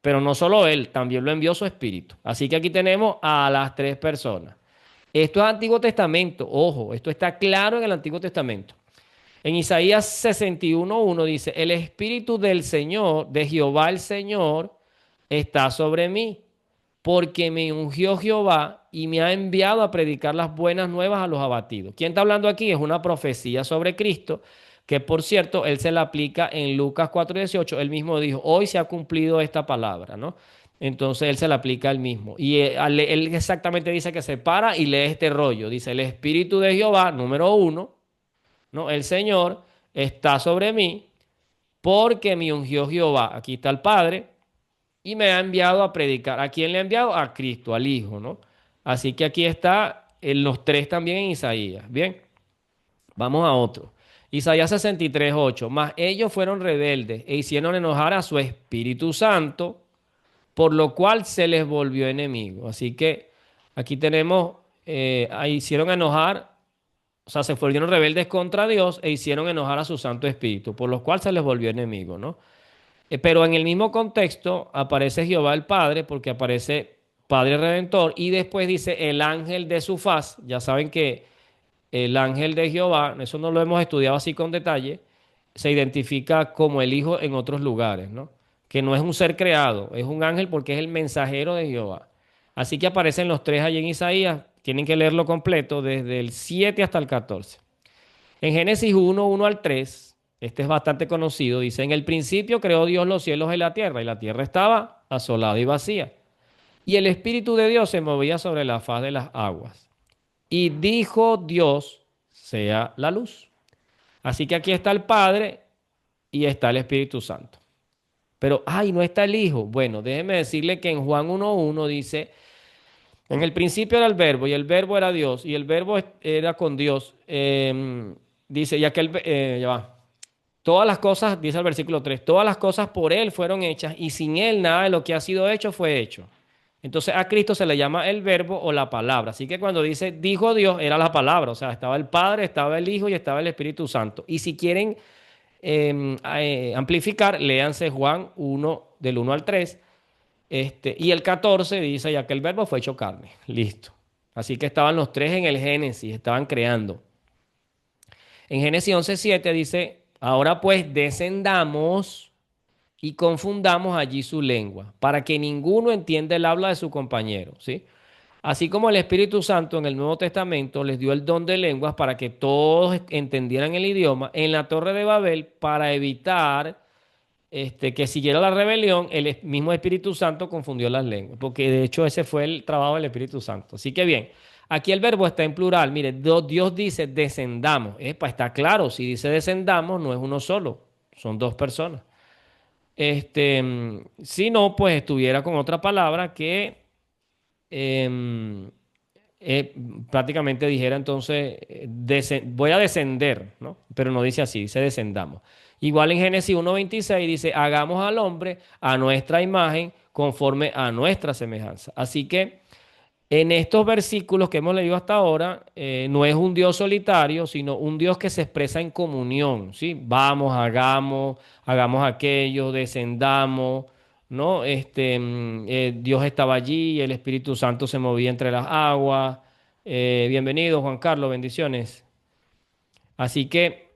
Pero no solo él, también lo envió su espíritu. Así que aquí tenemos a las tres personas. Esto es Antiguo Testamento, ojo, esto está claro en el Antiguo Testamento. En Isaías 61:1 dice, el espíritu del Señor, de Jehová el Señor, está sobre mí, porque me ungió Jehová y me ha enviado a predicar las buenas nuevas a los abatidos. ¿Quién está hablando aquí? Es una profecía sobre Cristo, que por cierto, él se la aplica en Lucas 4:18. Él mismo dijo, hoy se ha cumplido esta palabra, ¿no? Entonces él se la aplica él mismo. Y él exactamente dice que se para y lee este rollo. Dice, el Espíritu de Jehová, número 1, ¿no? El Señor está sobre mí porque me ungió Jehová. Aquí está el Padre y me ha enviado a predicar. ¿A quién le ha enviado? A Cristo, al Hijo, ¿no? Así que aquí está en los tres también en Isaías. Bien, vamos a otro. Isaías 63:8. Mas ellos fueron rebeldes e hicieron enojar a su Espíritu Santo, por lo cual se les volvió enemigo. Así que aquí tenemos, hicieron enojar, o sea, se volvieron rebeldes contra Dios e hicieron enojar a su Santo Espíritu, por lo cual se les volvió enemigo, ¿no? Pero en el mismo contexto aparece Jehová el Padre, porque aparece Padre Redentor, y después dice el ángel de su faz. Ya saben que el ángel de Jehová, eso no lo hemos estudiado así con detalle, se identifica como el Hijo en otros lugares, ¿no? Que no es un ser creado, es un ángel porque es el mensajero de Jehová. Así que aparecen los tres allí en Isaías, tienen que leerlo completo desde el 7 hasta el 14. En Génesis 1:1 al 3, este es bastante conocido, dice, en el principio creó Dios los cielos y la tierra estaba asolada y vacía. Y el Espíritu de Dios se movía sobre la faz de las aguas. Y dijo Dios, sea la luz. Así que aquí está el Padre y está el Espíritu Santo. Pero, ay, no está el Hijo. Bueno, déjeme decirle que en Juan 1:1 dice, en el principio era el verbo y el verbo era Dios y el verbo era con Dios. Dice, ya que ya va. Todas las cosas, dice el versículo 3, todas las cosas por Él fueron hechas y sin Él nada de lo que ha sido hecho fue hecho. Entonces a Cristo se le llama el verbo o la palabra. Así que cuando dice dijo Dios, era la palabra. O sea, estaba el Padre, estaba el Hijo y estaba el Espíritu Santo. Y si quieren amplificar, léanse Juan 1, del 1 al 3. Y el 14 dice ya que el verbo fue hecho carne. Listo. Así que estaban los tres en el Génesis, estaban creando. En Génesis 11:7 dice, ahora pues descendamos y confundamos allí su lengua, para que ninguno entienda el habla de su compañero, ¿sí? Así como el Espíritu Santo en el Nuevo Testamento les dio el don de lenguas para que todos entendieran el idioma, en la Torre de Babel, para evitar que siguiera la rebelión, el mismo Espíritu Santo confundió las lenguas, porque de hecho ese fue el trabajo del Espíritu Santo. Así que bien, aquí el verbo está en plural. Mire, Dios dice descendamos. Está claro, si dice descendamos no es uno solo, son dos personas. Si no, pues estuviera con otra palabra que em, prácticamente dijera entonces, voy a descender, ¿no? Pero no dice así, dice descendamos. Igual en Génesis 1:26 dice, hagamos al hombre a nuestra imagen conforme a nuestra semejanza. Así que en estos versículos que hemos leído hasta ahora, no es un Dios solitario, sino un Dios que se expresa en comunión, ¿sí? Vamos, hagamos aquello, descendamos, ¿no? Dios estaba allí, el Espíritu Santo se movía entre las aguas. Bienvenido, Juan Carlos, bendiciones. Así que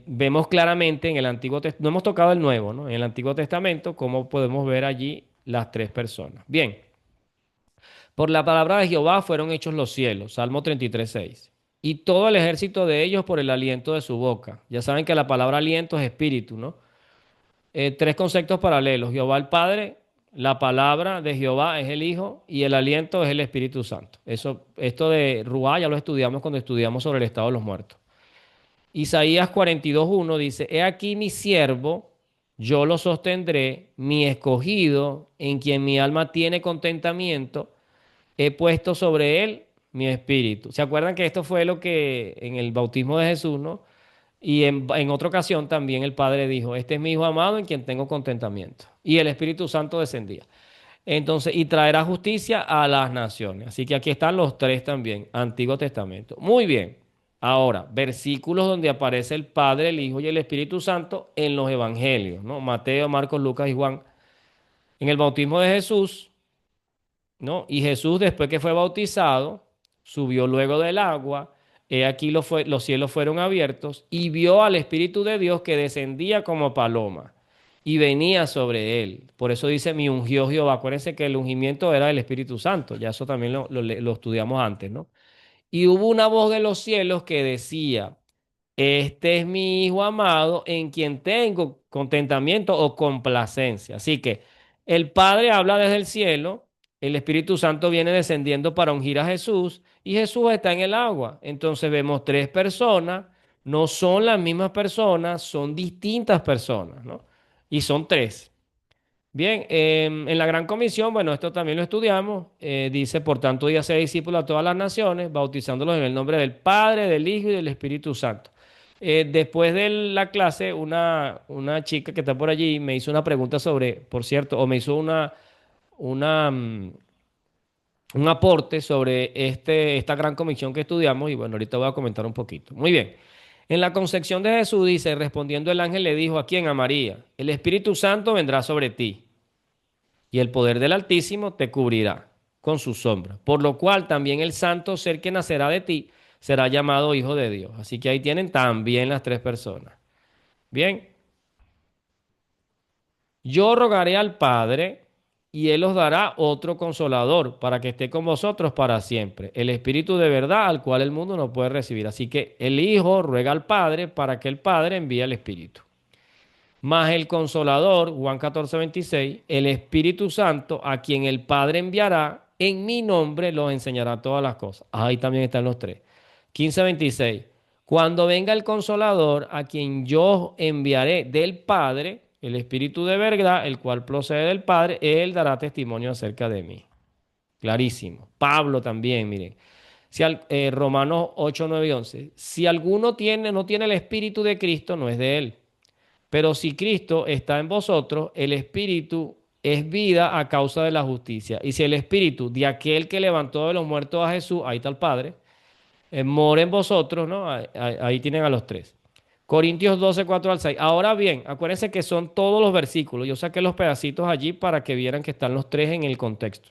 vemos claramente en el Antiguo Testamento, no hemos tocado el Nuevo, ¿no? En el Antiguo Testamento, cómo podemos ver allí las tres personas. Bien. Por la palabra de Jehová fueron hechos los cielos, Salmo 33:6. Y todo el ejército de ellos por el aliento de su boca. Ya saben que la palabra aliento es espíritu, ¿no? Tres conceptos paralelos. Jehová el Padre, la palabra de Jehová es el Hijo y el aliento es el Espíritu Santo. Esto de Ruá ya lo estudiamos cuando estudiamos sobre el estado de los muertos. Isaías 42:1 dice, he aquí mi siervo, yo lo sostendré, mi escogido, en quien mi alma tiene contentamiento, he puesto sobre él mi espíritu. ¿Se acuerdan que esto fue lo que en el bautismo de Jesús, ¿no? Y en otra ocasión también el Padre dijo, este es mi Hijo amado en quien tengo contentamiento. Y el Espíritu Santo descendía. Entonces, y traerá justicia a las naciones. Así que aquí están los tres también, Antiguo Testamento. Muy bien. Ahora, versículos donde aparece el Padre, el Hijo y el Espíritu Santo en los Evangelios, ¿no? Mateo, Marcos, Lucas y Juan. En el bautismo de Jesús, ¿no? Y Jesús, después que fue bautizado, subió luego del agua. He aquí los cielos fueron abiertos y vio al Espíritu de Dios que descendía como paloma y venía sobre él. Por eso dice, mi ungió Jehová. Acuérdense que el ungimiento era del Espíritu Santo. Ya eso también lo estudiamos antes, ¿no? Y hubo una voz de los cielos que decía, este es mi Hijo amado en quien tengo contentamiento o complacencia. Así que el Padre habla desde el cielo, el Espíritu Santo viene descendiendo para ungir a Jesús y Jesús está en el agua. Entonces vemos tres personas, no son las mismas personas, son distintas personas, ¿no? Y son tres. Bien, en la Gran Comisión, bueno, esto también lo estudiamos, dice, por tanto, y hacer discípulos a todas las naciones, bautizándolos en el nombre del Padre, del Hijo y del Espíritu Santo. Después de la clase, una chica que está por allí me hizo una pregunta sobre, por cierto, o me hizo una, mm, un aporte sobre esta Gran Comisión que estudiamos, y bueno, ahorita voy a comentar un poquito. Muy bien. En la concepción de Jesús dice, respondiendo el ángel le dijo, ¿a quién? A María, el Espíritu Santo vendrá sobre ti y el poder del Altísimo te cubrirá con su sombra. Por lo cual también el santo ser que nacerá de ti será llamado Hijo de Dios. Así que ahí tienen también las tres personas. Bien, yo rogaré al Padre y Él os dará otro consolador para que esté con vosotros para siempre. El Espíritu de verdad al cual el mundo no puede recibir. Así que el Hijo ruega al Padre para que el Padre envíe al Espíritu. Más el Consolador, Juan 14:26, el Espíritu Santo, a quien el Padre enviará, en mi nombre los enseñará todas las cosas. Ahí también están los tres. 15:26, cuando venga el Consolador, a quien yo enviaré del Padre, el Espíritu de verdad, el cual procede del Padre, él dará testimonio acerca de mí. Clarísimo. Pablo también, miren. Si Romanos 8, 9 y 11. Si alguno no tiene el Espíritu de Cristo, no es de él. Pero si Cristo está en vosotros, el Espíritu es vida a causa de la justicia. Y si el Espíritu de aquel que levantó de los muertos a Jesús, ahí está el Padre, mora en vosotros, ¿no? Ahí tienen a los tres. Corintios 12, 4 al 6. Ahora bien, acuérdense que son todos los versículos. Yo saqué los pedacitos allí para que vieran que están los tres en el contexto.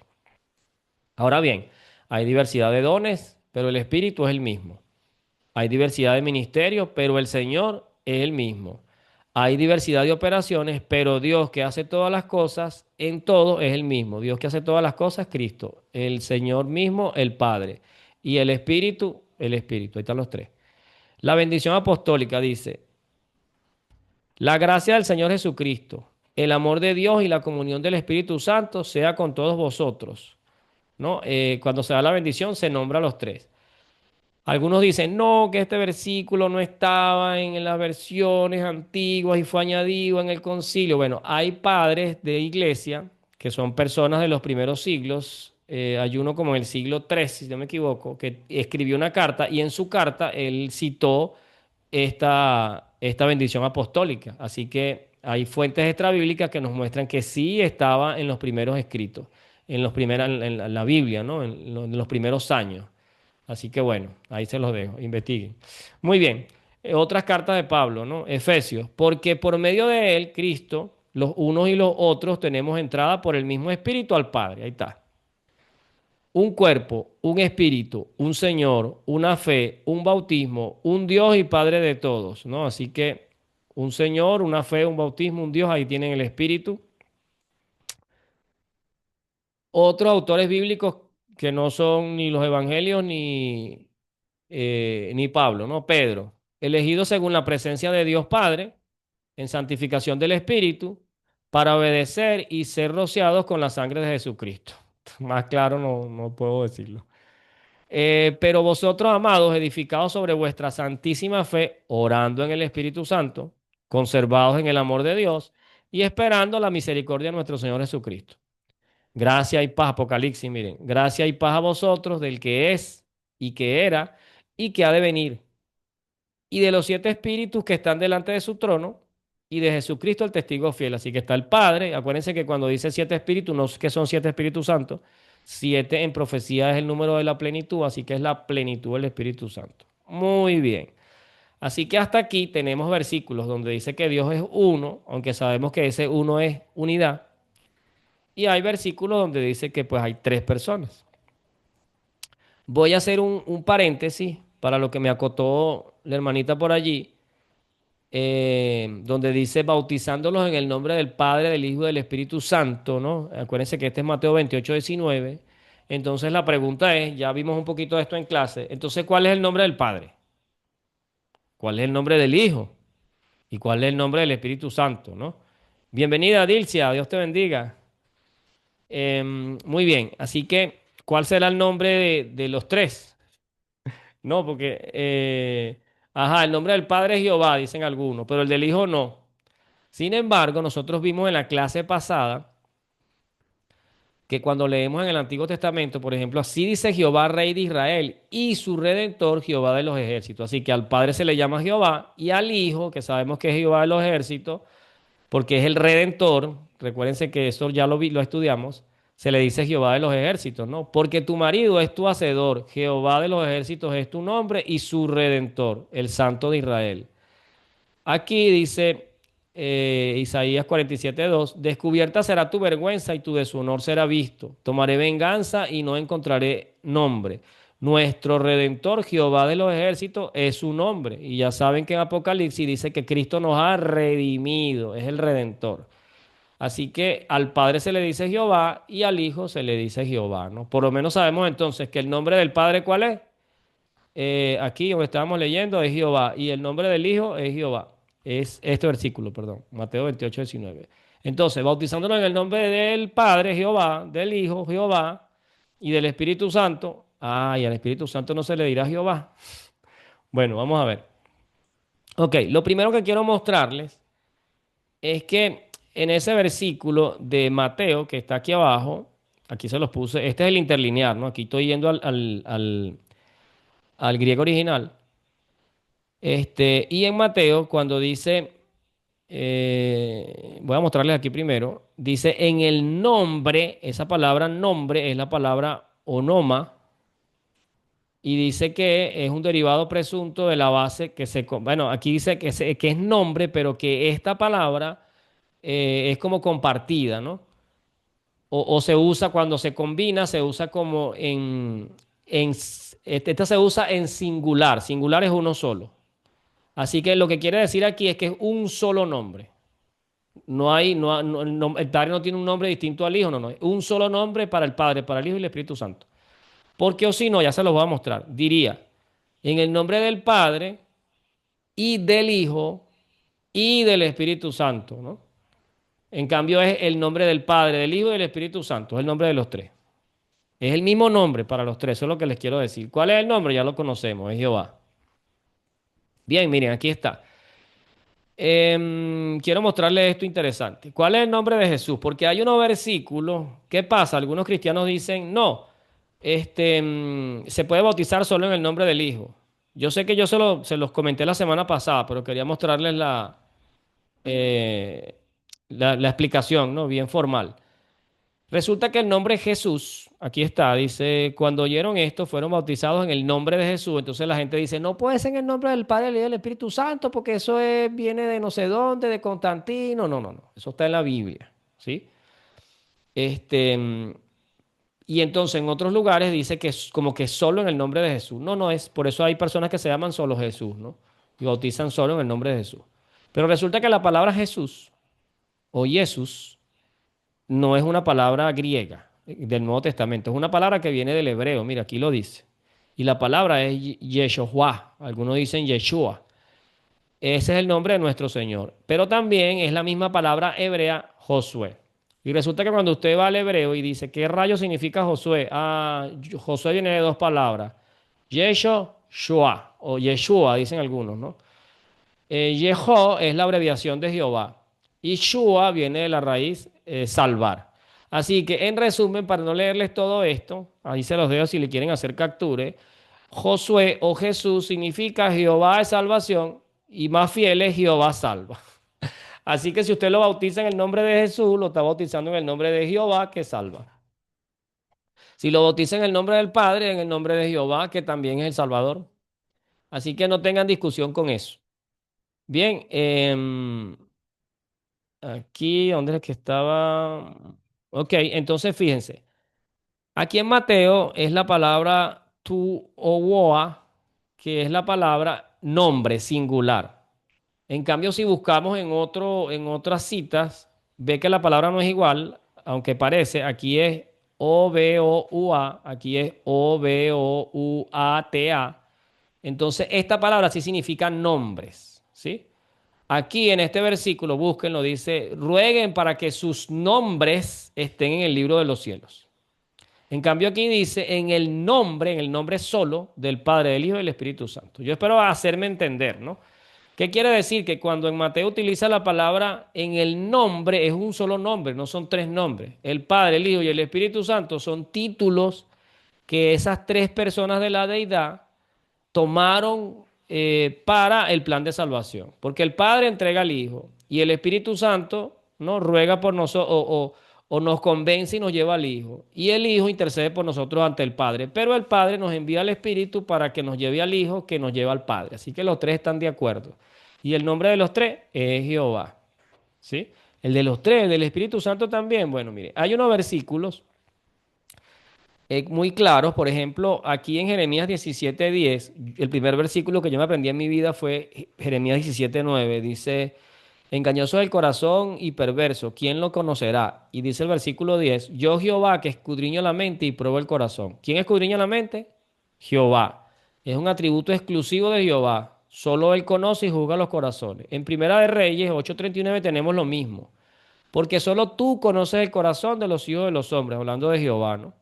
Ahora bien, hay diversidad de dones, pero el Espíritu es el mismo. Hay diversidad de ministerios, pero el Señor es el mismo. Hay diversidad de operaciones, pero Dios que hace todas las cosas en todo es el mismo. Dios que hace todas las cosas, Cristo. El Señor mismo, el Padre. Y el Espíritu, el Espíritu. Ahí están los tres. La bendición apostólica dice, la gracia del Señor Jesucristo, el amor de Dios y la comunión del Espíritu Santo sea con todos vosotros. ¿No? Cuando se da la bendición se nombra a los tres. Algunos dicen, no, que este versículo no estaba en las versiones antiguas y fue añadido en el concilio. Bueno, hay padres de iglesia que son personas de los primeros siglos. Hay uno como en el siglo III, si no me equivoco, que escribió una carta y en su carta él citó esta bendición apostólica. Así que hay fuentes extrabíblicas que nos muestran que sí estaba en los primeros escritos, en la Biblia, ¿no? En los primeros años. Así que bueno, ahí se los dejo, investiguen. Muy bien, otras cartas de Pablo, ¿no? Efesios, porque por medio de él, Cristo, los unos y los otros tenemos entrada por el mismo Espíritu al Padre. Ahí está. Un cuerpo, un espíritu, un Señor, una fe, un bautismo, un Dios y Padre de todos, ¿no? Así que un Señor, una fe, un bautismo, un Dios, ahí tienen el Espíritu. Otros autores bíblicos que no son ni los evangelios ni Pablo, ¿no? Pedro, elegido según la presencia de Dios Padre, en santificación del Espíritu, para obedecer y ser rociados con la sangre de Jesucristo. Más claro no puedo decirlo. Pero vosotros, amados, edificados sobre vuestra santísima fe, orando en el Espíritu Santo, conservados en el amor de Dios y esperando la misericordia de nuestro Señor Jesucristo. Gracia y paz, Apocalipsis, miren, gracia y paz a vosotros del que es y que era y que ha de venir, y de los siete espíritus que están delante de su trono, y de Jesucristo el testigo fiel. Así que está el Padre. Acuérdense que cuando dice 7 espíritus, no es que son 7 Espíritus Santos. 7 en profecía es el número de la plenitud, así que es la plenitud del Espíritu Santo. Muy bien. Así que hasta aquí tenemos versículos donde dice que Dios es uno, aunque sabemos que ese uno es unidad. Y hay versículos donde dice que pues hay 3 personas. Voy a hacer un paréntesis para lo que me acotó la hermanita por allí, donde dice bautizándolos en el nombre del Padre, del Hijo y del Espíritu Santo, ¿no? Acuérdense que este es Mateo 28, 19. Entonces la pregunta es, ya vimos un poquito de esto en clase, entonces ¿cuál es el nombre del Padre? ¿Cuál es el nombre del Hijo? ¿Y cuál es el nombre del Espíritu Santo, no? Bienvenida, Dilcia, Dios te bendiga. Muy bien, así que, ¿cuál será el nombre de los tres? No, porque, ajá, el nombre del Padre es Jehová, dicen algunos, pero el del Hijo no. Sin embargo, nosotros vimos en la clase pasada que cuando leemos en el Antiguo Testamento, por ejemplo, así dice Jehová, Rey de Israel, y su Redentor, Jehová de los ejércitos. Así que al Padre se le llama Jehová, y al Hijo, que sabemos que es Jehová de los ejércitos, porque es el Redentor, recuérdense que eso ya lo estudiamos, se le dice Jehová de los ejércitos, ¿no? Porque tu marido es tu hacedor, Jehová de los ejércitos es tu nombre y su Redentor, el Santo de Israel. Aquí dice Isaías 47:2, descubierta será tu vergüenza y tu deshonor será visto. Tomaré venganza y no encontraré nombre. Nuestro Redentor, Jehová de los ejércitos, es su nombre. Y ya saben que en Apocalipsis dice que Cristo nos ha redimido, es el Redentor. Así que al Padre se le dice Jehová y al Hijo se le dice Jehová, ¿no? Por lo menos sabemos entonces que el nombre del Padre, ¿cuál es? Aquí donde estábamos leyendo es Jehová y el nombre del Hijo es Jehová. Es este versículo, perdón, Mateo 28, 19. Entonces, bautizándonos en el nombre del Padre, Jehová, del Hijo, Jehová, y del Espíritu Santo. Ah, y al Espíritu Santo no se le dirá Jehová. Bueno, vamos a ver. Ok, lo primero que quiero mostrarles es que en ese versículo de Mateo, que está aquí abajo, aquí se los puse, este es el interlinear, ¿no? Aquí estoy yendo al griego original. Y en Mateo, cuando dice, voy a mostrarles aquí primero, dice en el nombre, esa palabra nombre es la palabra onoma, y dice que es un derivado presunto de la base bueno, aquí dice que es nombre, pero que esta palabra es como compartida, ¿no? O se usa cuando se combina, se usa como esta se usa en singular, singular es uno solo. Así que lo que quiere decir aquí es que es un solo nombre. No hay, el Padre no tiene un nombre distinto al Hijo, no, no. Es un solo nombre para el Padre, para el Hijo y el Espíritu Santo. Porque o si no, ya se los voy a mostrar. Diría, en el nombre del Padre y del Hijo y del Espíritu Santo, ¿no? En cambio es el nombre del Padre, del Hijo y del Espíritu Santo, es el nombre de los tres. Es el mismo nombre para los tres, eso es lo que les quiero decir. ¿Cuál es el nombre? Ya lo conocemos, es Jehová. Bien, miren, aquí está. Quiero mostrarles esto interesante. ¿Cuál es el nombre de Jesús? Porque hay unos versículos. ¿Qué pasa? Algunos cristianos dicen, no, se puede bautizar solo en el nombre del Hijo. Yo sé que yo se los comenté la semana pasada, pero quería mostrarles eh, la explicación, ¿no? Bien formal. Resulta que el nombre Jesús, aquí está, dice, cuando oyeron esto, fueron bautizados en el nombre de Jesús. Entonces la gente dice, no puede ser en el nombre del Padre, del Hijo y del Espíritu Santo, porque viene de no sé dónde, de Constantino. No, no, no. Eso está en la Biblia, ¿sí? Este, mm, y entonces en otros lugares dice que es como que solo en el nombre de Jesús. No, no es. Por eso hay personas que se llaman solo Jesús, ¿no? Y bautizan solo en el nombre de Jesús. Pero resulta que la palabra Jesús o Jesús no es una palabra griega del Nuevo Testamento, es una palabra que viene del hebreo, mira, aquí lo dice. Y la palabra es Yeshua, algunos dicen Yeshua. Ese es el nombre de nuestro Señor. Pero también es la misma palabra hebrea Josué. Y resulta que cuando usted va al hebreo y dice, ¿qué rayo significa Josué? Ah, Josué viene de dos palabras. Yeshua o Yeshua, dicen algunos, ¿no? Yeho es la abreviación de Jehová. Y Shua viene de la raíz salvar. Así que, en resumen, para no leerles todo esto, ahí se los dejo si le quieren hacer capture. Josué o Jesús significa Jehová es salvación y más fiel es Jehová salva. Así que si usted lo bautiza en el nombre de Jesús, lo está bautizando en el nombre de Jehová que salva. Si lo bautiza en el nombre del Padre, en el nombre de Jehová que también es el Salvador. Así que no tengan discusión con eso. Bien, aquí, ¿dónde es que estaba? Ok, entonces fíjense. Aquí en Mateo es la palabra tu o woa, que es la palabra nombre singular. En cambio, si buscamos en otras citas, ve que la palabra no es igual, aunque parece, aquí es O-B-O-U-A, aquí es O-B-O-U-A-T-A. Entonces, esta palabra sí significa nombres, ¿sí? Aquí en este versículo, búsquenlo, dice, rueguen para que sus nombres estén en el libro de los cielos. En cambio aquí dice en el nombre solo del Padre, del Hijo y del Espíritu Santo. Yo espero hacerme entender, ¿no? ¿Qué quiere decir? Que cuando en Mateo utiliza la palabra en el nombre, es un solo nombre, no son tres nombres. El Padre, el Hijo y el Espíritu Santo son títulos que esas tres personas de la deidad tomaron para el plan de salvación. Porque el Padre entrega al Hijo y el Espíritu Santo no ruega por nosotros o nos convence y nos lleva al Hijo. Y el Hijo intercede por nosotros ante el Padre. Pero el Padre nos envía al Espíritu para que nos lleve al Hijo que nos lleva al Padre. Así que los tres están de acuerdo. Y el nombre de los tres es Jehová. ¿Sí? El de los tres, el del Espíritu Santo también. Bueno, mire, hay unos versículos muy claros. Por ejemplo, aquí en Jeremías 17:10, el primer versículo que yo me aprendí en mi vida fue Jeremías 17:9. Dice, engañoso es el corazón y perverso, ¿quién lo conocerá? Y dice el versículo 10, yo Jehová que escudriño la mente y pruebo el corazón. ¿Quién escudriña la mente? Jehová. Es un atributo exclusivo de Jehová. Solo Él conoce y juzga los corazones. En Primera de Reyes 8:39 tenemos lo mismo. Porque solo tú conoces el corazón de los hijos de los hombres, hablando de Jehová, ¿no?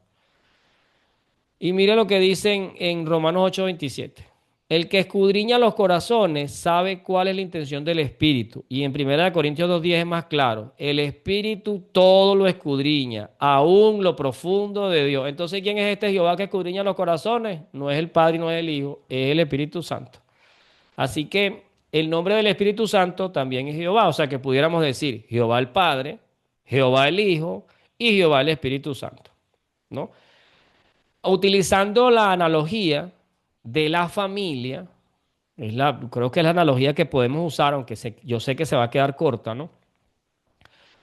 Y mire lo que dicen en Romanos 8:27. El que escudriña los corazones sabe cuál es la intención del Espíritu. Y en 1 Corintios 2:10 es más claro. El Espíritu todo lo escudriña, aún lo profundo de Dios. Entonces, ¿quién es este Jehová que escudriña los corazones? No es el Padre y no es el Hijo, es el Espíritu Santo. Así que el nombre del Espíritu Santo también es Jehová. O sea que pudiéramos decir Jehová el Padre, Jehová el Hijo y Jehová el Espíritu Santo, ¿no? Utilizando la analogía de la familia, creo que es la analogía que podemos usar, aunque yo sé que se va a quedar corta, ¿no?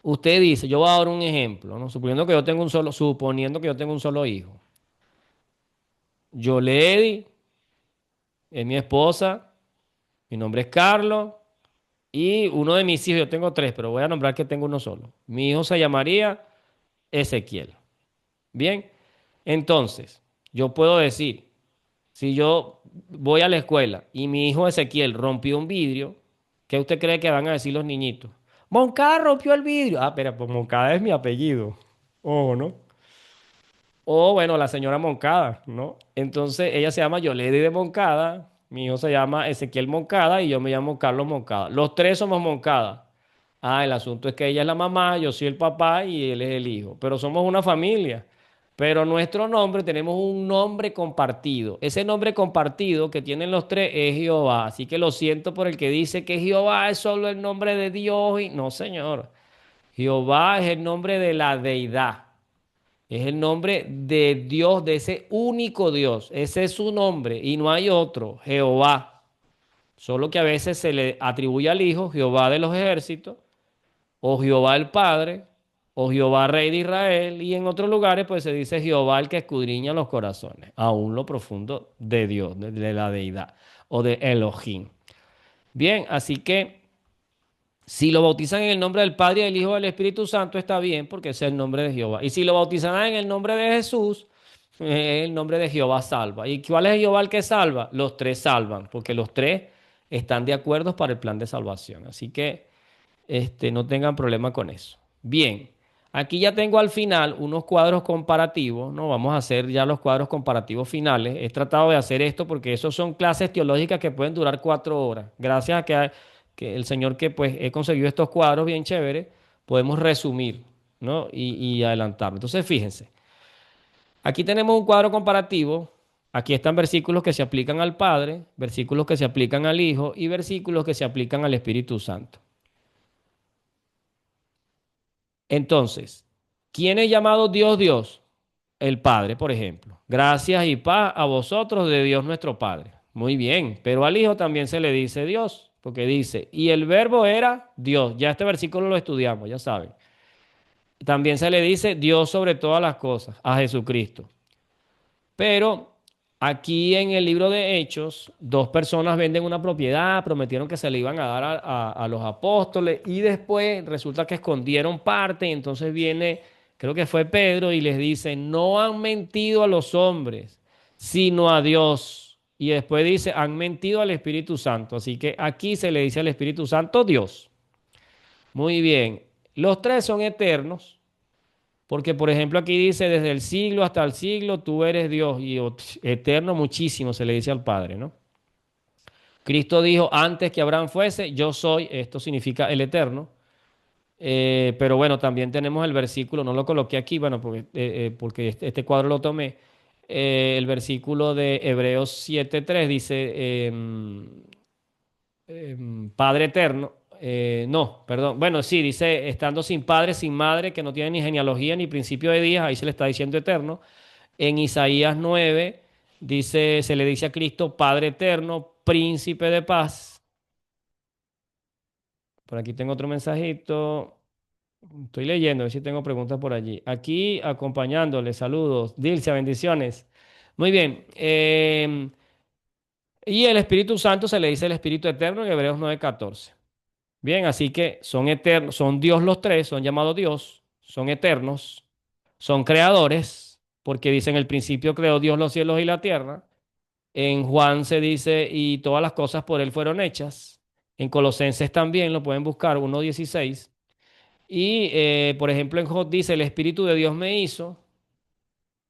Usted dice, yo voy a dar un ejemplo, ¿no? Suponiendo que yo tengo un solo hijo. Yoledi es mi esposa, mi nombre es Carlos, y uno de mis hijos, yo tengo tres, pero voy a nombrar que tengo uno solo. Mi hijo se llamaría Ezequiel. Bien, entonces, yo puedo decir, si yo voy a la escuela y mi hijo Ezequiel rompió un vidrio, ¿qué usted cree que van a decir los niñitos? Moncada rompió el vidrio. Ah, pero pues Moncada es mi apellido. ¿O no? O bueno, la señora Moncada, ¿no? Entonces ella se llama Yoledi de Moncada, mi hijo se llama Ezequiel Moncada y yo me llamo Carlos Moncada. Los tres somos Moncada. Ah, el asunto es que ella es la mamá, yo soy el papá y él es el hijo. Pero somos una familia. Pero nuestro nombre, tenemos un nombre compartido. Ese nombre compartido que tienen los tres es Jehová. Así que lo siento por el que dice que Jehová es solo el nombre de Dios. No, señor. Jehová es el nombre de la deidad. Es el nombre de Dios, de ese único Dios. Ese es su nombre y no hay otro. Jehová. Solo que a veces se le atribuye al Hijo Jehová de los ejércitos, o Jehová el Padre, o Jehová Rey de Israel, y en otros lugares pues se dice Jehová el que escudriña los corazones, aún lo profundo de Dios, de la deidad, o de Elohim. Bien, así que si lo bautizan en el nombre del Padre, del Hijo y del Espíritu Santo está bien, porque ese es el nombre de Jehová. Y si lo bautizan en el nombre de Jesús, el nombre de Jehová salva. ¿Y cuál es Jehová el que salva? Los tres salvan, porque los tres están de acuerdo para el plan de salvación. Así que no tengan problema con eso. Bien, aquí ya tengo al final unos cuadros comparativos, ¿no? Vamos a hacer ya los cuadros comparativos finales. He tratado de hacer esto porque esos son clases teológicas que pueden durar 4 horas. Gracias a que el Señor que pues he conseguido estos cuadros bien chéveres, podemos resumir, ¿no? Y adelantarlo. Entonces, fíjense, aquí tenemos un cuadro comparativo. Aquí están versículos que se aplican al Padre, versículos que se aplican al Hijo y versículos que se aplican al Espíritu Santo. Entonces, ¿quién es llamado Dios Dios? El Padre, por ejemplo. Gracias y paz a vosotros de Dios nuestro Padre. Muy bien, pero al Hijo también se le dice Dios, porque dice, y el verbo era Dios. Ya este versículo lo estudiamos, ya saben. También se le dice Dios sobre todas las cosas, a Jesucristo. Pero aquí en el libro de Hechos, dos personas venden una propiedad, prometieron que se le iban a dar a los apóstoles y después resulta que escondieron parte y entonces viene, creo que fue Pedro y les dice, no han mentido a los hombres, sino a Dios. Y después dice, han mentido al Espíritu Santo. Así que aquí se le dice al Espíritu Santo Dios. Muy bien. Los tres son eternos. Porque, por ejemplo, aquí dice, desde el siglo hasta el siglo, tú eres Dios y eterno muchísimo se le dice al Padre, ¿no? Cristo dijo, antes que Abraham fuese, yo soy, esto significa el eterno. Pero bueno, también tenemos el versículo, no lo coloqué aquí, bueno, porque este cuadro lo tomé. El versículo de Hebreos 7:3 dice, Padre eterno. No, perdón. Bueno, sí, dice, estando sin padre, sin madre, que no tiene ni genealogía ni principio de días, ahí se le está diciendo eterno. En Isaías 9 dice, se le dice a Cristo Padre eterno, príncipe de paz. Por aquí tengo otro mensajito. Estoy leyendo, a ver si tengo preguntas por allí. Aquí acompañándole, saludos. Dilcia, bendiciones. Muy bien. Y el Espíritu Santo se le dice el Espíritu Eterno en Hebreos 9:14. Bien, así que son eternos, son Dios los tres, son llamados Dios, son eternos, son creadores, porque dicen el principio creó Dios los cielos y la tierra. En Juan se dice, y todas las cosas por él fueron hechas. En Colosenses también lo pueden buscar, 1:16. Y, por ejemplo, en Job dice, el Espíritu de Dios me hizo.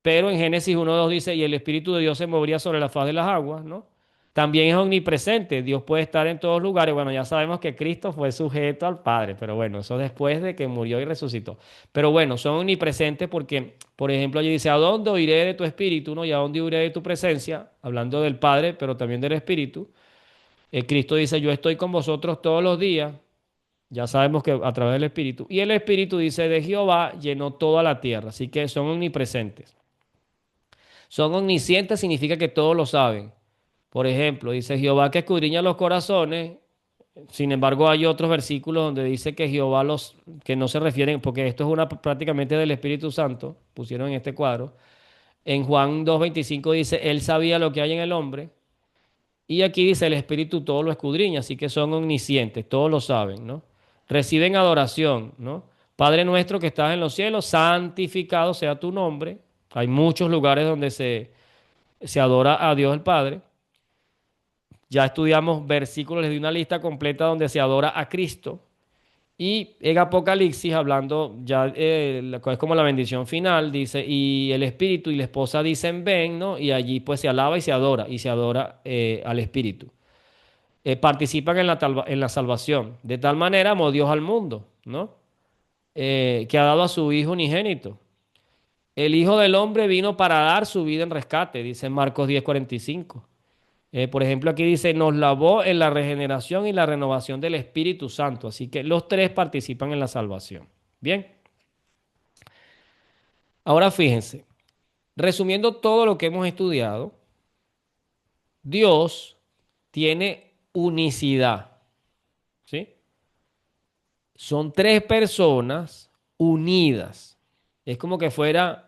Pero en Génesis 1:2 dice, y el Espíritu de Dios se movía sobre la faz de las aguas, ¿no? También es omnipresente, Dios puede estar en todos lugares. Bueno, ya sabemos que Cristo fue sujeto al Padre, pero bueno, eso después de que murió y resucitó. Pero bueno, son omnipresentes porque, por ejemplo, allí dice, ¿a dónde oiré de tu espíritu, no? ¿Y a dónde oiré de tu presencia? Hablando del Padre, pero también del Espíritu. Cristo dice, yo estoy con vosotros todos los días. Ya sabemos que a través del Espíritu. Y el Espíritu dice, de Jehová llenó toda la tierra. Así que son omnipresentes. Son omniscientes significa que todos lo saben. Por ejemplo, dice Jehová que escudriña los corazones. Sin embargo, hay otros versículos donde dice que Jehová los, que no se refieren, porque esto es una prácticamente del Espíritu Santo, pusieron en este cuadro. En Juan 2:25 dice, Él sabía lo que hay en el hombre. Y aquí dice, el Espíritu todo lo escudriña, así que son omniscientes, todos lo saben, ¿no? Reciben adoración, ¿no? Padre nuestro que estás en los cielos, santificado sea tu nombre. Hay muchos lugares donde se adora a Dios el Padre. Ya estudiamos versículos de una lista completa donde se adora a Cristo. Y en Apocalipsis, hablando ya, es como la bendición final, dice, y el Espíritu y la esposa dicen ven, ¿no? Y allí pues se alaba y se adora al Espíritu. Participan en la salvación. De tal manera amó Dios al mundo, ¿no? Que ha dado a su Hijo unigénito. El Hijo del Hombre vino para dar su vida en rescate, dice en Marcos 10:45. Por ejemplo, aquí dice, nos lavó en la regeneración y la renovación del Espíritu Santo. Así que los tres participan en la salvación. Bien, ahora fíjense, resumiendo todo lo que hemos estudiado, Dios tiene unicidad, ¿sí? Son tres personas unidas. Es como que fuera,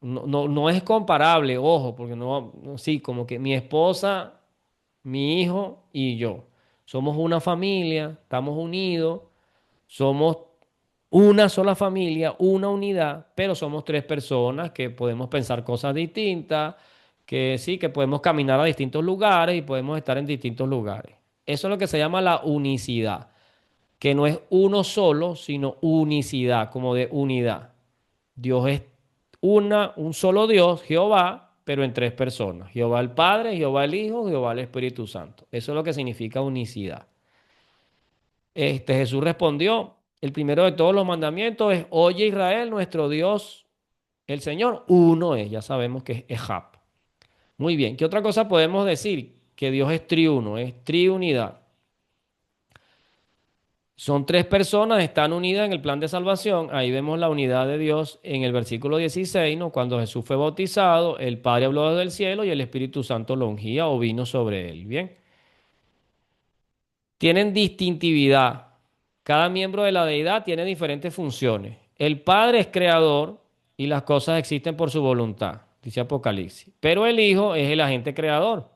no es comparable, ojo, porque sí, como que mi esposa, mi hijo y yo. Somos una familia, estamos unidos, somos una sola familia, una unidad, pero somos tres personas que podemos pensar cosas distintas, que sí, que podemos caminar a distintos lugares y podemos estar en distintos lugares. Eso es lo que se llama la unicidad, que no es uno solo, sino unicidad, como de unidad. Dios es un solo Dios, Jehová, pero en tres personas. Jehová el Padre, Jehová el Hijo, Jehová el Espíritu Santo. Eso es lo que significa unicidad. Jesús respondió, el primero de todos los mandamientos es, oye Israel, nuestro Dios, el Señor, uno es. Ya sabemos que es Ejab. Muy bien, ¿qué otra cosa podemos decir? Que Dios es triuno, es triunidad. Son tres personas, están unidas en el plan de salvación. Ahí vemos la unidad de Dios en el versículo 16, ¿no? Cuando Jesús fue bautizado, el Padre habló desde el cielo y el Espíritu Santo lo ungía o vino sobre él. Bien. Tienen distintividad. Cada miembro de la deidad tiene diferentes funciones. El Padre es creador y las cosas existen por su voluntad, dice Apocalipsis. Pero el Hijo es el agente creador,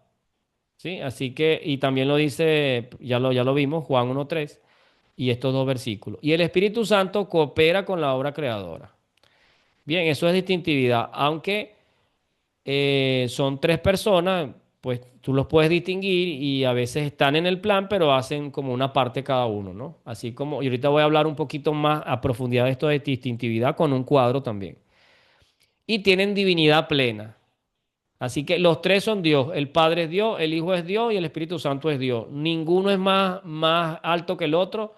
¿sí? Así que, y también lo dice, ya lo vimos, Juan 1:3 y estos dos versículos. Y el Espíritu Santo coopera con la obra creadora. Bien, eso es distintividad, aunque son tres personas, pues tú los puedes distinguir y a veces están en el plan, pero hacen como una parte cada uno, ¿no? Así como, y ahorita voy a hablar un poquito más a profundidad de esto de distintividad con un cuadro también. Y tienen divinidad plena. Así que los tres son Dios. El Padre es Dios, el Hijo es Dios y el Espíritu Santo es Dios. Ninguno es más alto que el otro.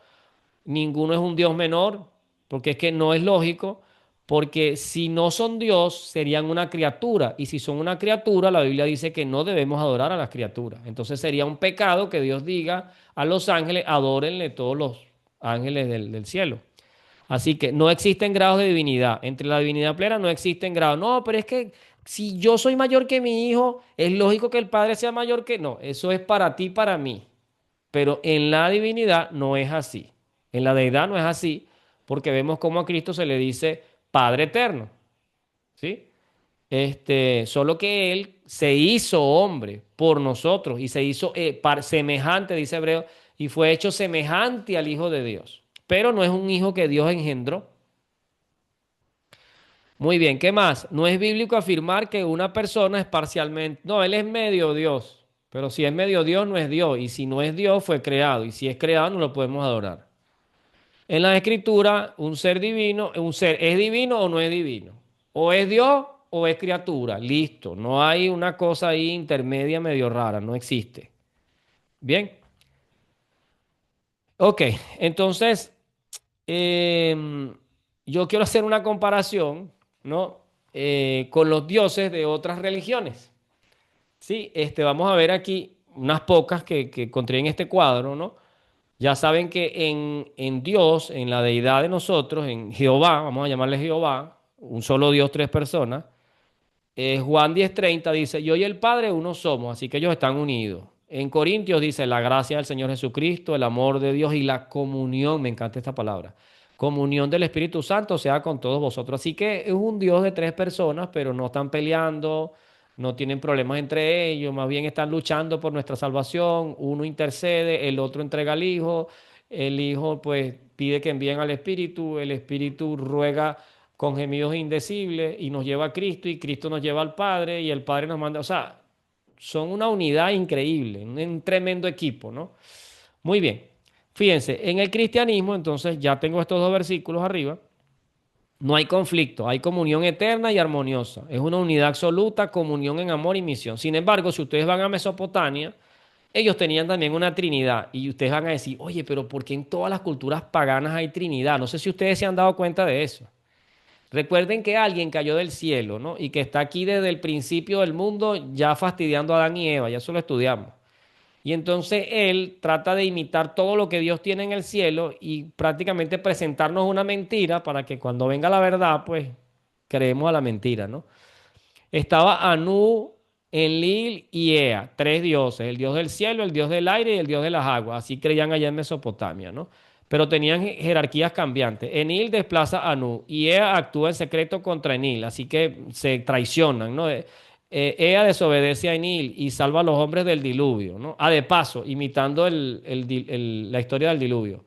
Ninguno es un Dios menor, porque es que no es lógico, porque si no son Dios, serían una criatura, y si son una criatura, la Biblia dice que no debemos adorar a las criaturas. Entonces sería un pecado que Dios diga a los ángeles, adórenle todos los ángeles del cielo. Así que no existen grados de divinidad. Entre la divinidad plena no existen grados. No, pero es que si yo soy mayor que mi hijo, es lógico que el Padre sea mayor que... No, eso es para ti, para mí. Pero en la divinidad no es así. En la deidad no es así, porque vemos cómo a Cristo se le dice Padre eterno, ¿sí? Solo que Él se hizo hombre por nosotros y se hizo semejante, dice Hebreo, y fue hecho semejante al Hijo de Dios. Pero no es un hijo que Dios engendró. Muy bien, ¿qué más? No es bíblico afirmar que una persona es parcialmente. No, Él es medio Dios. Pero si es medio Dios, no es Dios. Y si no es Dios, fue creado. Y si es creado, no lo podemos adorar. En la escritura, un ser divino, un ser es divino o no es divino. O es Dios o es criatura. Listo. No hay una cosa ahí intermedia medio rara. No existe. Bien. Ok. Entonces, em, yo quiero hacer una comparación, ¿no? Con los dioses de otras religiones. Sí, vamos a ver aquí unas pocas que encontré en este cuadro, ¿no? Ya saben que en Dios, en la deidad de nosotros, en Jehová, vamos a llamarle Jehová, un solo Dios, tres personas. Juan 10:30 dice, yo y el Padre uno somos, así que ellos están unidos. En Corintios dice, la gracia del Señor Jesucristo, el amor de Dios y la comunión, me encanta esta palabra, comunión del Espíritu Santo sea con todos vosotros. Así que es un Dios de tres personas, pero no están peleando, no tienen problemas entre ellos, más bien están luchando por nuestra salvación. Uno intercede, el otro entrega al Hijo, el Hijo pues pide que envíen al Espíritu, el Espíritu ruega con gemidos indecibles y nos lleva a Cristo y Cristo nos lleva al Padre y el Padre nos manda, o sea, son una unidad increíble, un tremendo equipo, ¿no? Muy bien. Fíjense, en el cristianismo, entonces ya tengo estos dos versículos arriba, no hay conflicto, hay comunión eterna y armoniosa. Es una unidad absoluta, comunión en amor y misión. Sin embargo, si ustedes van a Mesopotamia, ellos tenían también una trinidad y ustedes van a decir, oye, pero ¿por qué en todas las culturas paganas hay trinidad? No sé si ustedes se han dado cuenta de eso. Recuerden que alguien cayó del cielo, ¿no? Y que está aquí desde el principio del mundo ya fastidiando a Adán y Eva, ya eso lo estudiamos. Y entonces él trata de imitar todo lo que Dios tiene en el cielo y prácticamente presentarnos una mentira para que cuando venga la verdad, pues creemos a la mentira, ¿no? Estaba Anu, Enlil y Ea, tres dioses, el dios del cielo, el dios del aire y el dios de las aguas. Así creían allá en Mesopotamia, ¿no? Pero tenían jerarquías cambiantes. Enil desplaza a Anu y Ea actúa en secreto contra Enil, así que se traicionan, ¿no? Ea desobedece a Enil y salva a los hombres del diluvio, ¿no? Ah, de paso, imitando la historia del diluvio.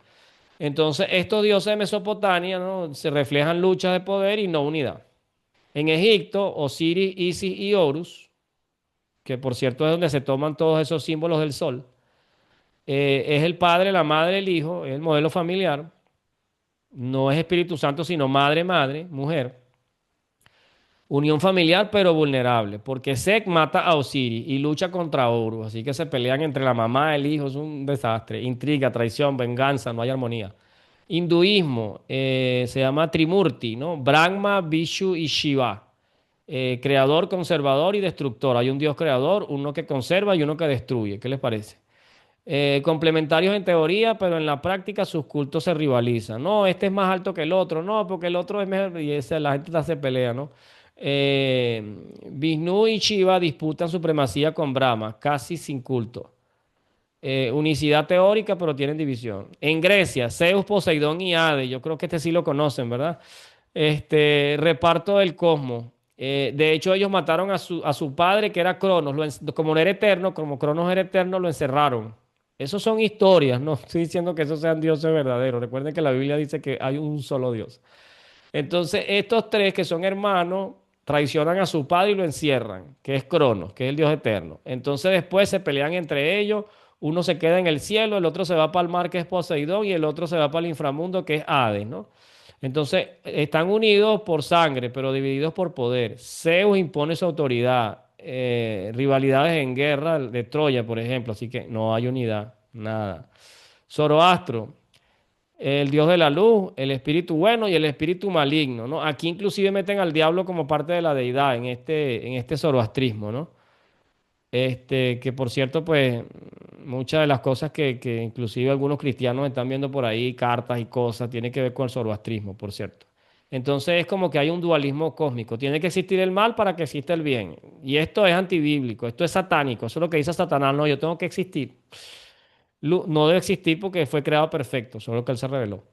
Entonces, estos dioses de Mesopotamia, ¿no? Se reflejan luchas de poder y no unidad. En Egipto, Osiris, Isis y Horus, que por cierto es donde se toman todos esos símbolos del sol, es el padre, la madre, el hijo, es el modelo familiar. No es Espíritu Santo, sino madre, madre, mujer. Unión familiar, pero vulnerable, porque Set mata a Osiris y lucha contra Horus, así que se pelean entre la mamá y el hijo, es un desastre. Intriga, traición, venganza, no hay armonía. Hinduismo, se llama Trimurti, ¿no? Brahma, Vishnu y Shiva. Creador, conservador y destructor. Hay un Dios creador, uno que conserva y uno que destruye. ¿Qué les parece? Complementarios en teoría, pero en la práctica sus cultos se rivalizan. No, este es más alto que el otro, no, porque el otro es mejor, y la gente se pelea, ¿no? Eh, Vishnu y Shiva disputan supremacía con Brahma, casi sin culto. Unicidad teórica, pero tienen división. En Grecia, Zeus, Poseidón y Hades, yo creo que este sí lo conocen, ¿verdad? Reparto del cosmos. De hecho, ellos mataron a su padre, que era Cronos. Como no era eterno, como Cronos era eterno, lo encerraron. Esos son historias, no estoy diciendo que esos sean dioses verdaderos. Recuerden que la Biblia dice que hay un solo Dios. Entonces, estos tres que son hermanos traicionan a su padre y lo encierran, que es Cronos, que es el Dios eterno. Entonces, después se pelean entre ellos. Uno se queda en el cielo, el otro se va para el mar, que es Poseidón, y el otro se va para el inframundo, que es Hades, ¿no? Entonces, están unidos por sangre, pero divididos por poder. Zeus impone su autoridad. Rivalidades en guerra de Troya, por ejemplo. Así que no hay unidad, nada. Zoroastro, el dios de la luz, el espíritu bueno y el espíritu maligno, ¿no? Aquí inclusive meten al diablo como parte de la deidad en este zoroastrismo, ¿no? Que por cierto, pues muchas de las cosas que inclusive algunos cristianos están viendo por ahí, cartas y cosas, tiene que ver con el zoroastrismo, por cierto. Entonces es como que hay un dualismo cósmico. Tiene que existir el mal para que exista el bien. Y esto es antibíblico, esto es satánico, eso es lo que dice Satanás. No, yo tengo que existir. No debe existir porque fue creado perfecto, solo que él se reveló.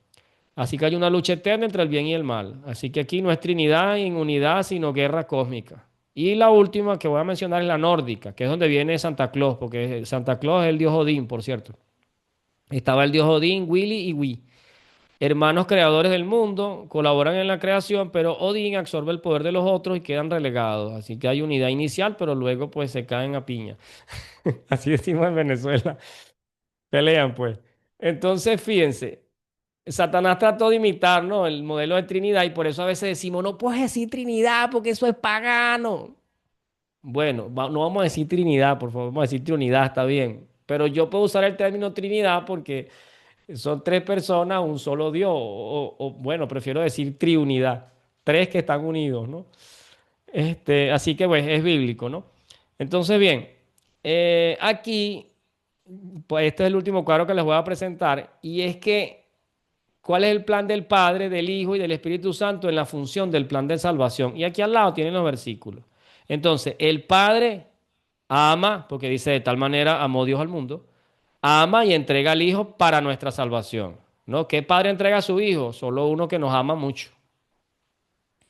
Así que hay una lucha eterna entre el bien y el mal. Así que aquí no es Trinidad en unidad, sino guerra cósmica. Y la última que voy a mencionar es la nórdica, que es donde viene Santa Claus, porque Santa Claus es el dios Odín, por cierto. Estaba el dios Odín, Willy y Wee. Hermanos creadores del mundo, colaboran en la creación, pero Odín absorbe el poder de los otros y quedan relegados. Así que hay unidad inicial, pero luego pues se caen a piña. Así decimos en Venezuela. Pelean pues. Entonces, fíjense. Satanás trató de imitar, ¿no? El modelo de Trinidad y por eso a veces decimos, no puedes decir Trinidad porque eso es pagano. Bueno, no vamos a decir Trinidad, por favor, vamos a decir Trinidad, está bien. Pero yo puedo usar el término Trinidad porque son tres personas, un solo Dios. Bueno, prefiero decir Triunidad, tres que están unidos, ¿no? Así que, pues, es bíblico, ¿no? Entonces, bien, aquí, pues este es el último cuadro que les voy a presentar y es que ¿cuál es el plan del Padre, del Hijo y del Espíritu Santo en la función del plan de salvación? Y aquí al lado tienen los versículos. Entonces, el Padre ama, porque dice de tal manera amó Dios al mundo, ama y entrega al Hijo para nuestra salvación. ¿No? ¿Qué padre entrega a su Hijo? Solo uno que nos ama mucho.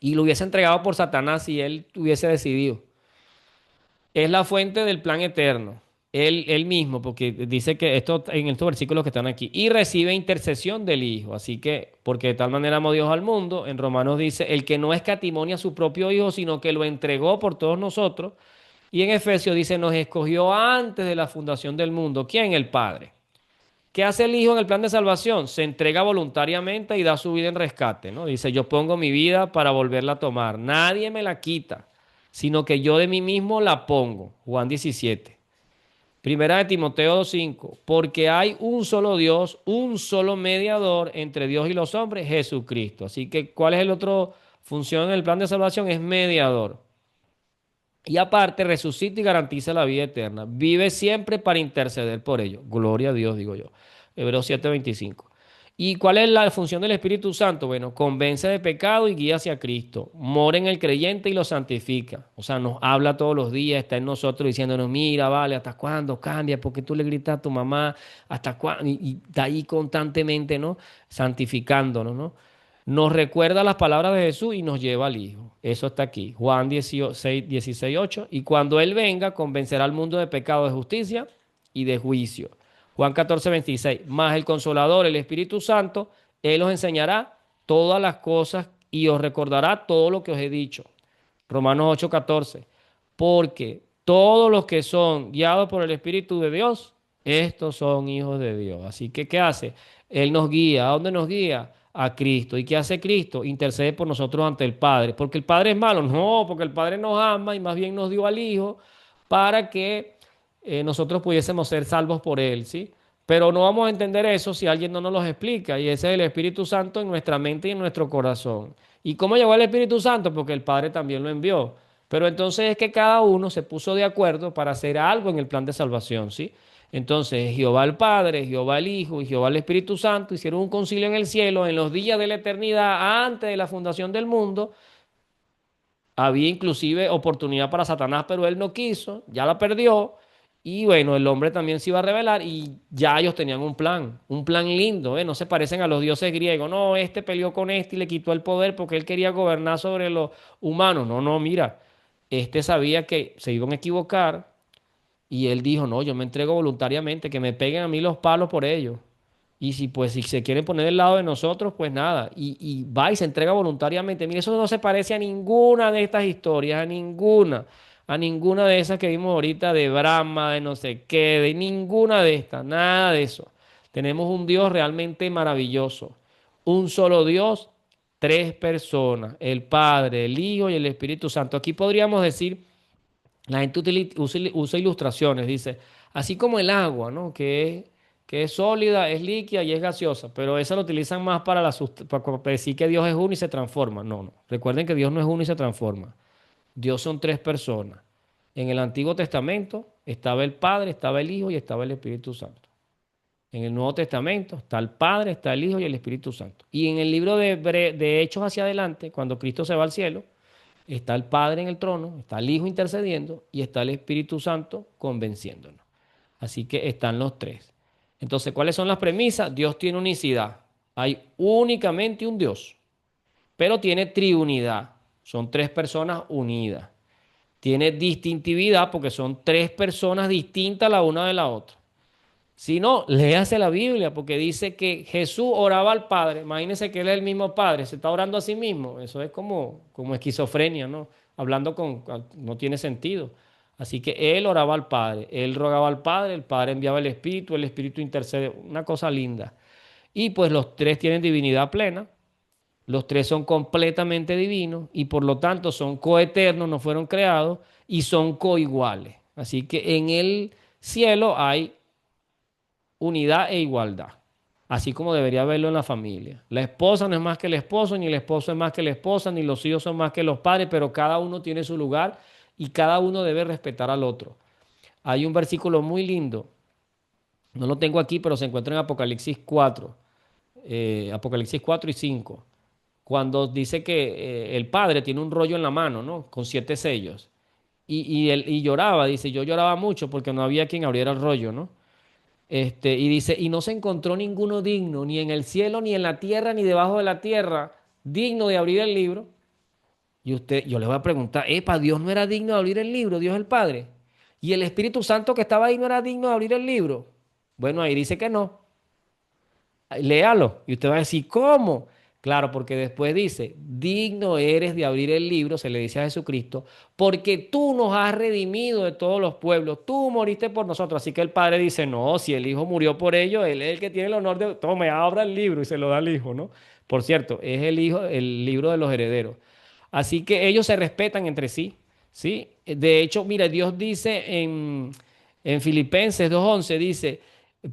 Y lo hubiese entregado por Satanás si él hubiese decidido. Es la fuente del plan eterno. Él mismo, porque dice que esto en estos versículos que están aquí, y recibe intercesión del Hijo. Así que, porque de tal manera amó Dios al mundo, en Romanos dice, el que no escatimonia a su propio Hijo, sino que lo entregó por todos nosotros. Y en Efesios dice, nos escogió antes de la fundación del mundo. ¿Quién? El Padre. ¿Qué hace el Hijo en el plan de salvación? Se entrega voluntariamente y da su vida en rescate, ¿no? Dice, yo pongo mi vida para volverla a tomar. Nadie me la quita, sino que yo de mí mismo la pongo. Juan 17. Primera de Timoteo 5, porque hay un solo Dios, un solo mediador entre Dios y los hombres, Jesucristo. Así que, ¿cuál es el otro función en el plan de salvación? Es mediador. Y aparte, resucita y garantiza la vida eterna. Vive siempre para interceder por ellos. Gloria a Dios, digo yo. Hebreos 7:25. ¿Y cuál es la función del Espíritu Santo? Bueno, convence de pecado y guía hacia Cristo. Mora en el creyente y lo santifica. O sea, nos habla todos los días, está en nosotros diciéndonos, mira, vale, ¿hasta cuándo cambia? ¿Por qué tú le gritas a tu mamá? ¿Hasta cuándo? Y está ahí constantemente, ¿no? Santificándonos, ¿no? Nos recuerda las palabras de Jesús y nos lleva al Hijo. Eso está aquí. Juan 16, 8. Y cuando Él venga, convencerá al mundo de pecado, de justicia y de juicio. Juan 14, 26. Mas el Consolador, el Espíritu Santo, Él os enseñará todas las cosas y os recordará todo lo que os he dicho. Romanos 8, 14. Porque todos los que son guiados por el Espíritu de Dios, estos son hijos de Dios. Así que, ¿qué hace? Él nos guía. ¿A dónde nos guía? A Cristo. ¿Y qué hace Cristo? Intercede por nosotros ante el Padre. ¿Porque el Padre es malo? No, porque el Padre nos ama y más bien nos dio al Hijo para que nosotros pudiésemos ser salvos por Él, ¿sí? Pero no vamos a entender eso si alguien no nos lo explica. Y ese es el Espíritu Santo en nuestra mente y en nuestro corazón. ¿Y cómo llegó el Espíritu Santo? Porque el Padre también lo envió. Pero entonces es que cada uno se puso de acuerdo para hacer algo en el plan de salvación, ¿sí? Entonces, Jehová el Padre, Jehová el Hijo y Jehová el Espíritu Santo hicieron un concilio en el cielo en los días de la eternidad antes de la fundación del mundo. Había inclusive oportunidad para Satanás, pero él no quiso, ya la perdió. Y bueno, el hombre también se iba a rebelar y ya ellos tenían un plan lindo, ¿eh? No se parecen a los dioses griegos. No, este peleó con este y le quitó el poder porque él quería gobernar sobre los humanos. No, no, mira, este sabía que se iban a equivocar y él dijo, no, yo me entrego voluntariamente, que me peguen a mí los palos por ello. Y si pues si se quieren poner del lado de nosotros, pues nada. Y va y se entrega voluntariamente. Mire, eso no se parece a ninguna de estas historias, a ninguna de esas que vimos ahorita de Brahma, de no sé qué, de ninguna de estas, nada de eso. Tenemos un Dios realmente maravilloso. Un solo Dios, tres personas, el Padre, el Hijo y el Espíritu Santo. Aquí podríamos decir, la gente usa ilustraciones, dice, así como el agua, ¿no? Que es sólida, es líquida y es gaseosa, pero esa lo utilizan más para decir que Dios es uno y se transforma. No, no. Recuerden que Dios no es uno y se transforma. Dios son tres personas. En el Antiguo Testamento estaba el Padre, estaba el Hijo y estaba el Espíritu Santo. En el Nuevo Testamento está el Padre, está el Hijo y el Espíritu Santo. Y en el libro de Hechos hacia adelante, cuando Cristo se va al cielo, está el Padre en el trono, está el Hijo intercediendo y está el Espíritu Santo convenciéndonos. Así que están los tres. Entonces, ¿cuáles son las premisas? Dios tiene unicidad. Hay únicamente un Dios, pero tiene triunidad. Son tres personas unidas. Tiene distintividad porque son tres personas distintas la una de la otra. Si no, léase la Biblia porque dice que Jesús oraba al Padre. Imagínense que él es el mismo Padre, se está orando a sí mismo. Eso es como esquizofrenia, ¿no? Hablando no tiene sentido. Así que él oraba al Padre, él rogaba al Padre, el Padre enviaba el Espíritu intercede. Una cosa linda. Y pues los tres tienen divinidad plena, los tres son completamente divinos y por lo tanto son coeternos, no fueron creados y son coiguales. Así que en el cielo hay unidad e igualdad, así como debería haberlo en la familia. La esposa no es más que el esposo, ni el esposo es más que la esposa, ni los hijos son más que los padres, pero cada uno tiene su lugar y cada uno debe respetar al otro. Hay un versículo muy lindo, no lo tengo aquí, pero se encuentra en Apocalipsis 4, Apocalipsis 4 y 5, cuando dice que el padre tiene un rollo en la mano, ¿no? Con 7 sellos. Y lloraba, dice, yo lloraba mucho porque no había quien abriera el rollo, ¿no? Y dice, y no se encontró ninguno digno, ni en el cielo, ni en la tierra, ni debajo de la tierra, digno de abrir el libro. Y yo le voy a preguntar, epa, Dios no era digno de abrir el libro, Dios el Padre. Y el Espíritu Santo que estaba ahí no era digno de abrir el libro. Bueno, ahí dice que no. Léalo. Y usted va a decir, ¿cómo? Claro, porque después dice, digno eres de abrir el libro, se le dice a Jesucristo, porque tú nos has redimido de todos los pueblos, tú moriste por nosotros. Así que el Padre dice, no, si el Hijo murió por ellos, Él es el que tiene el honor de, tome, abra el libro y se lo da al Hijo, ¿no? Por cierto, es el Hijo, el libro de los herederos. Así que ellos se respetan entre sí, ¿sí? De hecho, mira, Dios dice en Filipenses 2:11, dice,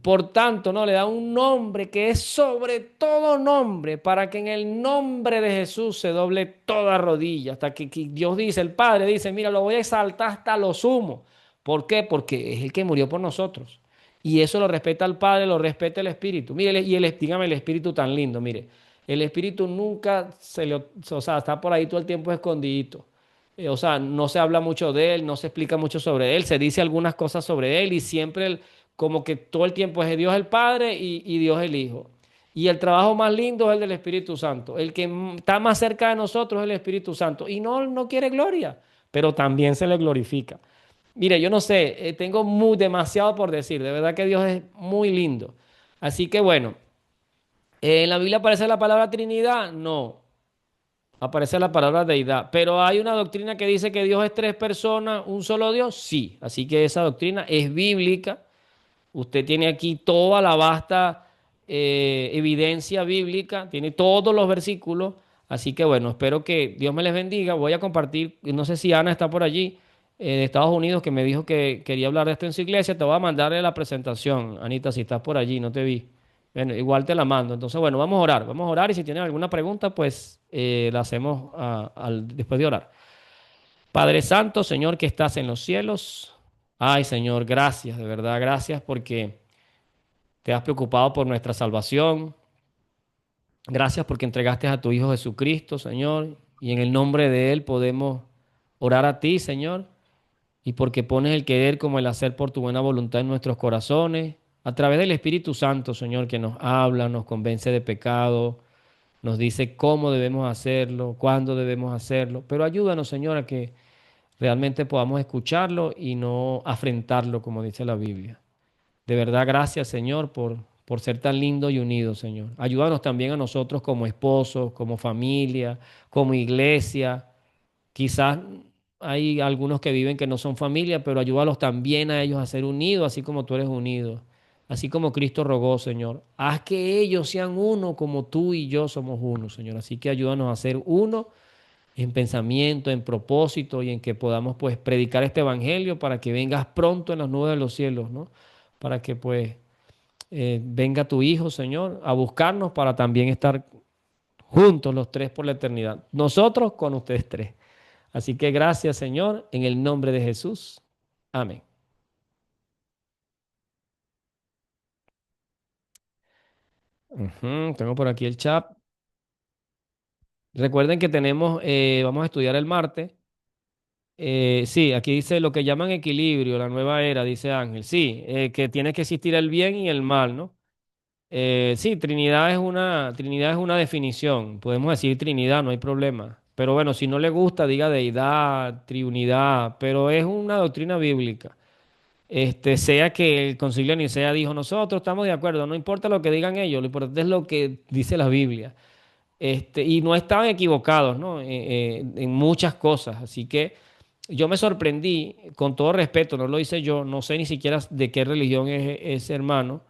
por tanto, no le da un nombre que es sobre todo nombre, para que en el nombre de Jesús se doble toda rodilla. Hasta que Dios dice, el Padre dice, mira, lo voy a exaltar hasta lo sumo. ¿Por qué? Porque es el que murió por nosotros. Y eso lo respeta el Padre, lo respeta el Espíritu. Mire, dígame el Espíritu tan lindo, mire. El Espíritu nunca o sea, está por ahí todo el tiempo escondidito. O sea, no se habla mucho de él, no se explica mucho sobre él, se dice algunas cosas sobre él y siempre como que todo el tiempo es Dios el Padre y Dios el Hijo. Y el trabajo más lindo es el del Espíritu Santo. El que está más cerca de nosotros es el Espíritu Santo. Y no quiere gloria, pero también se le glorifica. Mire, yo no sé, tengo demasiado por decir. De verdad que Dios es muy lindo. Así que bueno, ¿en la Biblia aparece la palabra Trinidad? No, aparece la palabra deidad. Pero hay una doctrina que dice que Dios es tres personas, un solo Dios. Sí, así que esa doctrina es bíblica. Usted tiene aquí toda la vasta evidencia bíblica, tiene todos los versículos. Así que bueno, espero que Dios me les bendiga. Voy a compartir, no sé si Ana está por allí, de Estados Unidos, que me dijo que quería hablar de esto en su iglesia. Te voy a mandarle la presentación, Anita, si estás por allí, no te vi. Bueno, igual te la mando. Entonces, bueno, vamos a orar y si tienen alguna pregunta, pues la hacemos después de orar. Padre Santo, Señor que estás en los cielos. Ay, Señor, gracias, de verdad, gracias porque te has preocupado por nuestra salvación. Gracias porque entregaste a tu Hijo Jesucristo, Señor, y en el nombre de Él podemos orar a ti, Señor, y porque pones el querer como el hacer por tu buena voluntad en nuestros corazones, a través del Espíritu Santo, Señor, que nos habla, nos convence de pecado, nos dice cómo debemos hacerlo, cuándo debemos hacerlo, pero ayúdanos, Señor, a que realmente podamos escucharlo y no afrentarlo, como dice la Biblia. De verdad, gracias, Señor, por ser tan lindo y unido, Señor. Ayúdanos también a nosotros como esposos, como familia, como iglesia. Quizás hay algunos que viven que no son familia, pero ayúdalos también a ellos a ser unidos, así como tú eres unido. Así como Cristo rogó, Señor. Haz que ellos sean uno como tú y yo somos uno, Señor. Así que ayúdanos a ser uno en pensamiento, en propósito y en que podamos pues predicar este evangelio para que vengas pronto en las nubes de los cielos, ¿no? Para que pues venga tu Hijo, Señor, a buscarnos para también estar juntos los tres por la eternidad. Nosotros con ustedes tres. Así que gracias, Señor, en el nombre de Jesús. Amén. Ujú, tengo por aquí el chat. Recuerden que tenemos, vamos a estudiar el martes. Sí, aquí dice lo que llaman equilibrio, la nueva era, dice Ángel. Sí, que tiene que existir el bien y el mal, ¿no? Sí, Trinidad es una definición. Podemos decir Trinidad, no hay problema. Pero bueno, si no le gusta, diga deidad, triunidad, pero es una doctrina bíblica. Sea que el concilio de Nicea dijo, nosotros estamos de acuerdo, no importa lo que digan ellos, lo importante es lo que dice la Biblia. Y no estaban equivocados, ¿no? En muchas cosas. Así que yo me sorprendí, con todo respeto, no lo hice yo, no sé ni siquiera de qué religión es ese hermano,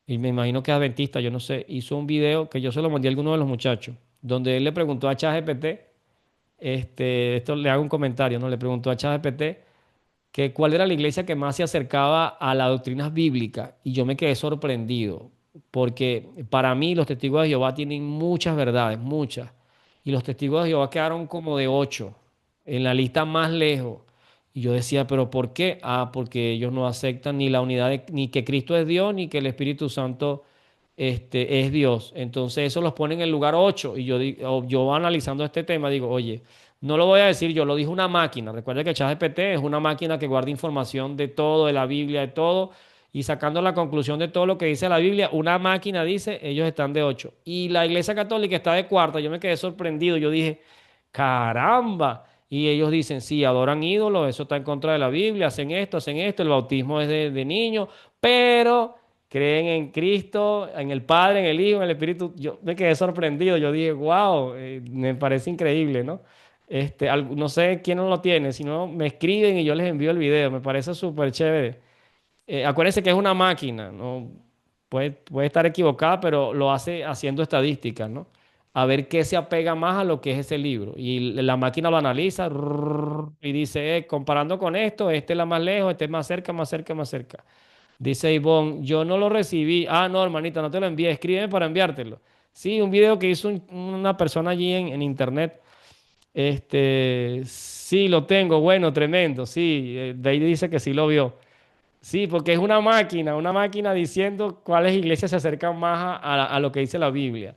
y me imagino que es adventista, yo no sé, hizo un video que yo se lo mandé a alguno de los muchachos, donde él le preguntó a ChatGPT, esto le hago un comentario, ¿no? Le preguntó a ChatGPT que cuál era la iglesia que más se acercaba a las doctrinas bíblicas, y yo me quedé sorprendido, porque para mí los testigos de Jehová tienen muchas verdades, muchas, y los testigos de Jehová quedaron como de ocho, en la lista más lejos. Y yo decía, ¿pero por qué? Ah, porque ellos no aceptan ni la unidad, ni que Cristo es Dios, ni que el Espíritu Santo es Dios. Entonces eso los pone en el lugar 8. Y yo analizando este tema digo, oye, no lo voy a decir yo, lo dijo una máquina. Recuerda que ChatGPT es una máquina que guarda información de todo, de la Biblia, de todo. Y sacando la conclusión de todo lo que dice la Biblia, una máquina dice, ellos están de 8. Y la Iglesia Católica está de cuarta. Yo me quedé sorprendido. Yo dije, caramba. Y ellos dicen, sí, adoran ídolos, eso está en contra de la Biblia, hacen esto, el bautismo es de niños, pero creen en Cristo, en el Padre, en el Hijo, en el Espíritu. Yo me quedé sorprendido, yo dije, wow, me parece increíble, ¿no? No sé quién no lo tiene, si no me escriben y yo les envío el video, me parece súper chévere. Acuérdense que es una máquina, ¿no? Puede estar equivocada, pero lo hace haciendo estadísticas, ¿no? A ver qué se apega más a lo que es ese libro. Y la máquina lo analiza y dice, comparando con esto, este es la más lejos, este es más cerca, más cerca, más cerca. Dice Ivonne, yo no lo recibí. Ah, no, hermanita, no te lo envié. Escríbeme para enviártelo. Sí, un video que hizo una persona allí en internet. Sí, lo tengo. Bueno, tremendo. Sí, Day dice que sí lo vio. Sí, porque es una máquina diciendo cuáles iglesias se acercan más a lo que dice la Biblia.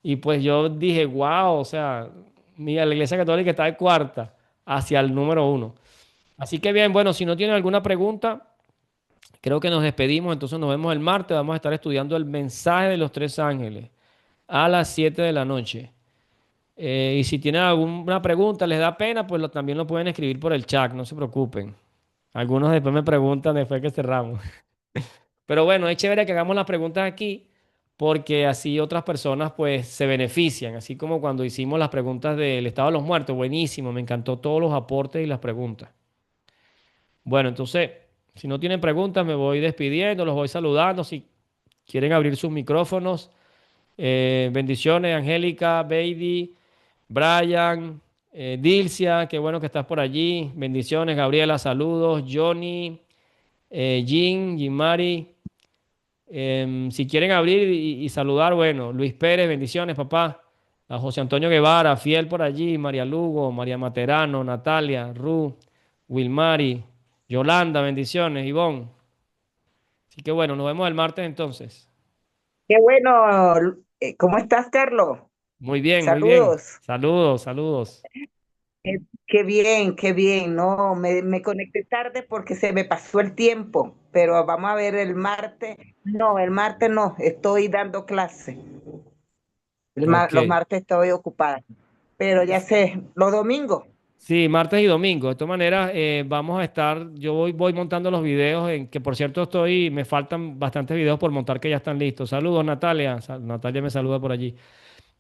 Y pues yo dije, wow, o sea, mira, la iglesia católica está de cuarta hacia el número uno. Así que bien, bueno, si no tienen alguna pregunta, creo que nos despedimos, entonces nos vemos el martes. Vamos a estar estudiando el mensaje de los tres ángeles a las 7 de la noche. Y si tienen alguna pregunta, les da pena, pues también lo pueden escribir por el chat, no se preocupen. Algunos después me preguntan después que cerramos. Pero bueno, es chévere que hagamos las preguntas aquí porque así otras personas pues se benefician, así como cuando hicimos las preguntas del estado de los muertos, buenísimo, me encantó todos los aportes y las preguntas. Bueno, entonces, si no tienen preguntas, me voy despidiendo, los voy saludando. Si quieren abrir sus micrófonos, bendiciones, Angélica, Baby, Brian, Dilcia, qué bueno que estás por allí. Bendiciones, Gabriela, saludos, Johnny, Jean Mari. Si quieren abrir y saludar, bueno, Luis Pérez, bendiciones, papá. A José Antonio Guevara, fiel por allí, María Lugo, María Materano, Natalia, Ru, Wilmari, Yolanda, bendiciones, Ivonne. Así que bueno, nos vemos el martes entonces. Qué bueno. ¿Cómo estás, Carlos? Muy bien, muy bien. Saludos. Saludos, saludos. Qué bien, qué bien. No, me conecté tarde porque se me pasó el tiempo, pero vamos a ver el martes. No, el martes no, estoy dando clase. Ok. Los martes estoy ocupada, pero ya sé, los domingos. Sí, martes y domingo. De todas maneras, vamos a estar, yo voy montando los videos, en que por cierto me faltan bastantes videos por montar que ya están listos. Saludos, Natalia. Natalia me saluda por allí.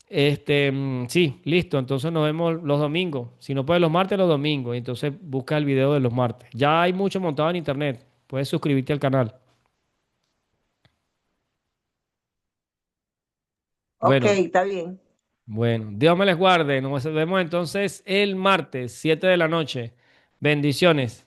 Sí, listo. Entonces nos vemos los domingos. Si no puedes los martes, los domingos. Entonces busca el video de los martes. Ya hay mucho montado en internet. Puedes suscribirte al canal. Ok, Bueno, está bien. bueno. Dios me les guarde. Nos vemos entonces el martes, 7 de la noche. Bendiciones.